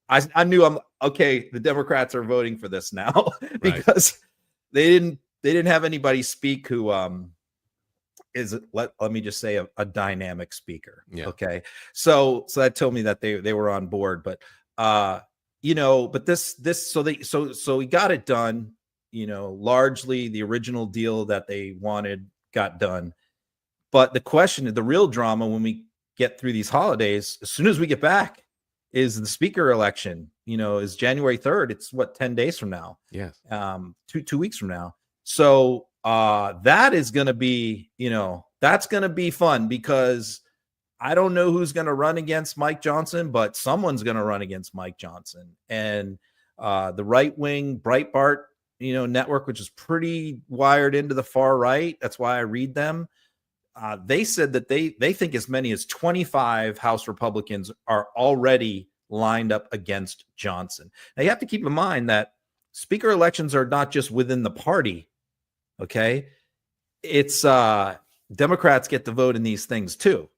I knew I'm okay. The Democrats are voting for this now because they didn't have anybody speak who is let me just say a dynamic speaker. Yeah. Okay. So that told me that they were on board, but but so we got it done. Largely the original deal that they wanted got done. But the question, the real drama when we get through these holidays, as soon as we get back, is the speaker election. Is January 3rd. It's 10 days from now. Yes. 2 weeks from now. So that is going to be, that's going to be fun because I don't know who's going to run against Mike Johnson, but someone's going to run against Mike Johnson. And the right wing Breitbart, network, which is pretty wired into the far right. That's why I read them. They said that they think as many as 25 House Republicans are already lined up against Johnson. Now you have to keep in mind that speaker elections are not just within the party. Okay. It's Democrats get to vote in these things too.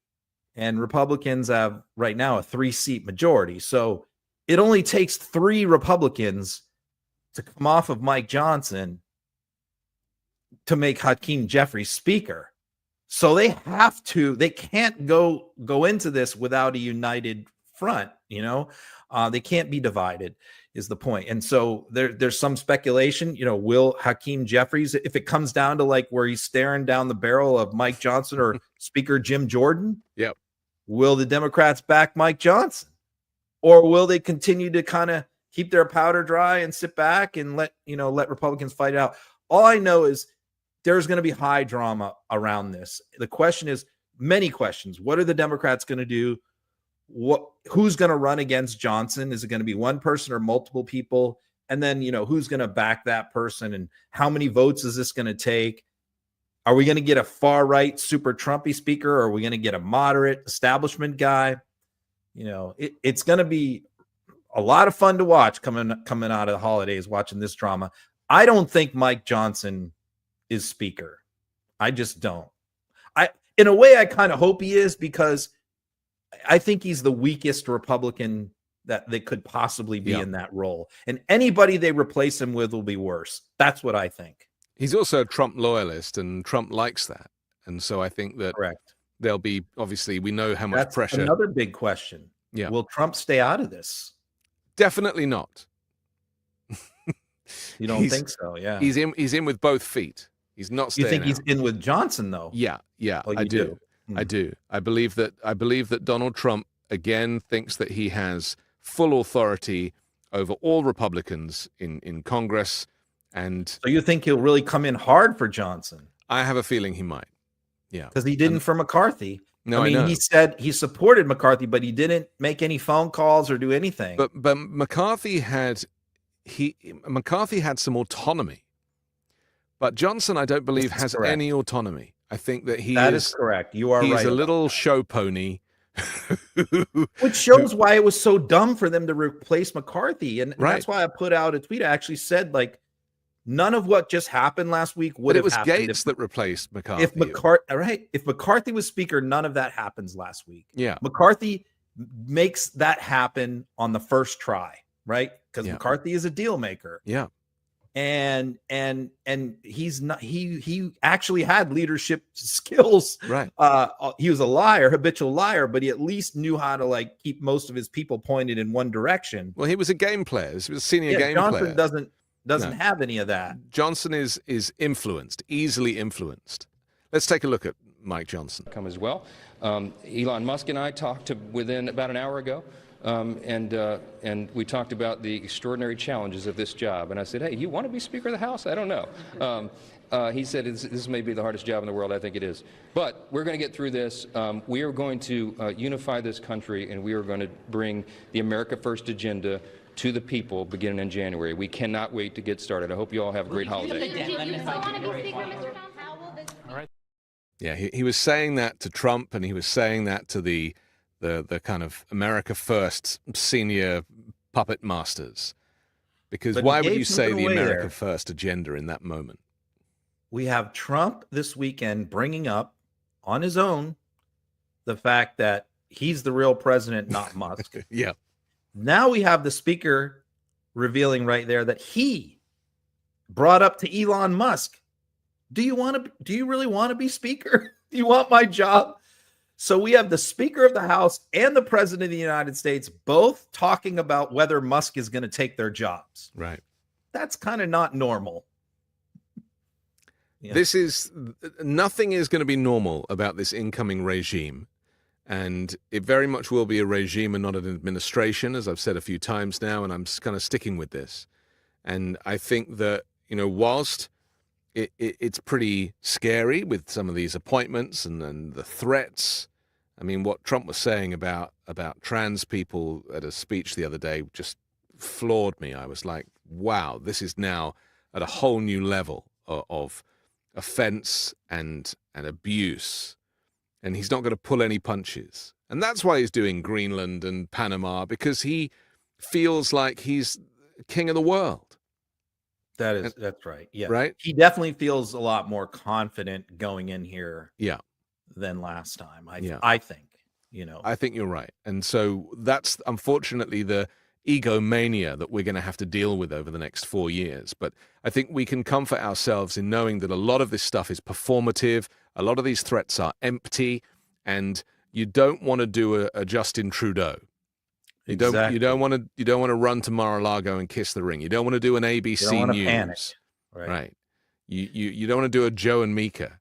And Republicans have right now a 3-seat majority. So it only takes 3 Republicans to come off of Mike Johnson to make Hakeem Jeffries speaker. So they can't go into this without a united front, they can't be divided is the point. And so there's some speculation, will Hakeem Jeffries, if it comes down to like where he's staring down the barrel of Mike Johnson or Speaker Jim Jordan, yep, will the Democrats back Mike Johnson? Or will they continue to kind of keep their powder dry and sit back and let Republicans fight it out? All I know is there's going to be high drama around this. The question is many questions. What are the Democrats going to do? Who's going to run against Johnson? Is it going to be one person or multiple people? And then, who's going to back that person and how many votes is this going to take? Are we going to get a far right super Trumpy speaker? Or are we going to get a moderate establishment guy? It's going to be a lot of fun to watch coming out of the holidays, watching this drama. I don't think Mike Johnson is speaker. I just don't. In a way, I kind of hope he is because I think he's the weakest Republican that they could possibly be in that role. And anybody they replace him with will be worse. That's what I think. He's also a Trump loyalist, and Trump likes that. And so I think that there'll be, obviously, we know how much pressure. Another big question. Yeah. Will Trump stay out of this? Definitely not. You don't think so? Yeah. He's in with both feet. He's not staying You think out. he's in with Johnson, though? Yeah. Oh, I do. I do. I believe that Donald Trump again thinks that he has full authority over all Republicans in Congress. And so you think he'll really come in hard for Johnson? I have a feeling he might. Yeah. Because he didn't for McCarthy. No, I mean, he said he supported McCarthy, but he didn't make any phone calls or do anything. But McCarthy had some autonomy. But Johnson, I don't believe, has any autonomy. I think that that is correct. You are right. He's a little show pony. Which shows why it was so dumb for them to replace McCarthy. And that's why I put out a tweet. I actually said, like, none of what just happened last week would have happened. It was Gaetz that replaced McCarthy. If McCarthy was speaker, none of that happens last week. Yeah. McCarthy makes that happen on the first try, right? Because McCarthy is a deal maker. Yeah. And he's not, he actually had leadership skills. Right. He was a habitual liar, but he at least knew how to like keep most of his people pointed in one direction. Well, he was a game player. He was a senior game player. Johnson doesn't have any of that. Johnson is influenced, easily influenced. Let's take a look at Mike Johnson. Come as well. Elon Musk and I talked within about an hour ago. And we talked about the extraordinary challenges of this job. And I said, hey, you want to be Speaker of the House? I don't know. He said, this may be the hardest job in the world. I think it is. But we're going to get through this. We are going to unify this country, and we are going to bring the America First agenda to the people beginning in January. We cannot wait to get started. I hope you all have a great holiday. Yeah, he was saying that to Trump, and he was saying that to the kind of America First senior puppet masters, Because But why he would gave you say something the away America there. First agenda in that moment? We have Trump this weekend bringing up on his own the fact that he's the real president, not Musk. Yeah. Now we have the speaker revealing right there that he brought up to Elon Musk, do you really want to be speaker? Do you want my job? So we have the Speaker of the House and the President of the United States both talking about whether Musk is going to take their jobs. Right. That's kind of not normal. Yeah. Nothing is going to be normal about this incoming regime. And it very much will be a regime and not an administration, as I've said a few times now, and I'm just kind of sticking with this. And I think that, whilst it's pretty scary with some of these appointments and the threats. I mean, what Trump was saying about trans people at a speech the other day just floored me. I was like, wow, this is now at a whole new level of offense and abuse. And he's not going to pull any punches. And that's why he's doing Greenland and Panama, because he feels like he's king of the world. That's right. Yeah. Right. He definitely feels a lot more confident going in here. Yeah. Than last time. I think, I think you're right. And so that's unfortunately the egomania that we're going to have to deal with over the next 4 years. But I think we can comfort ourselves in knowing that a lot of this stuff is performative. A lot of these threats are empty, and you don't want to do a Justin Trudeau. You don't want to run to Mar-a-Lago and kiss the ring. You don't want to do an ABC News. Panic. Right. You don't want to do a Joe and Mika.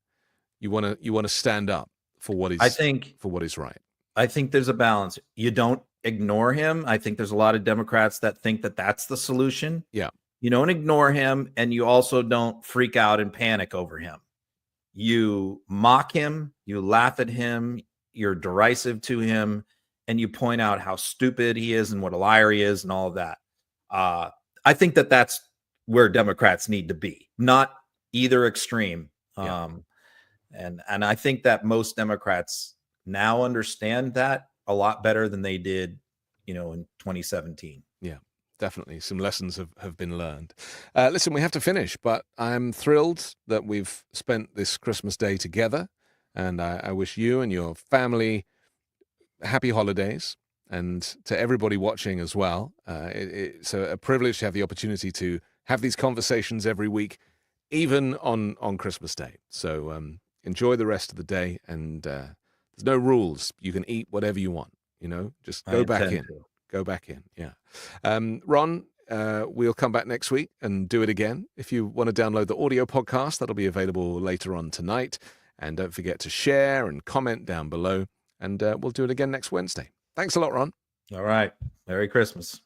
You want to stand up for what is right. I think there's a balance. You don't ignore him. I think there's a lot of Democrats that think that that's the solution. Yeah. You don't ignore him, and you also don't freak out and panic over him. You mock him, you laugh at him, you're derisive to him, and you point out how stupid he is and what a liar he is and all of that. I think that that's where Democrats need to be, not either extreme. Yeah. And I think that most Democrats now understand that a lot better than they did, in 2017. Yeah, definitely. Some lessons have been learned. Listen, we have to finish, but I'm thrilled that we've spent this Christmas day together. And I wish you and your family happy holidays, and to everybody watching as well. It's a privilege to have the opportunity to have these conversations every week, even on Christmas Day. So enjoy the rest of the day, and there's no rules. You can eat whatever you want, just go back in. Go back in, yeah. Ron, we'll come back next week and do it again. If you want to download the audio podcast, that'll be available later on tonight. And don't forget to share and comment down below. And we'll do it again next Wednesday. Thanks a lot, Ron. All right. Merry Christmas.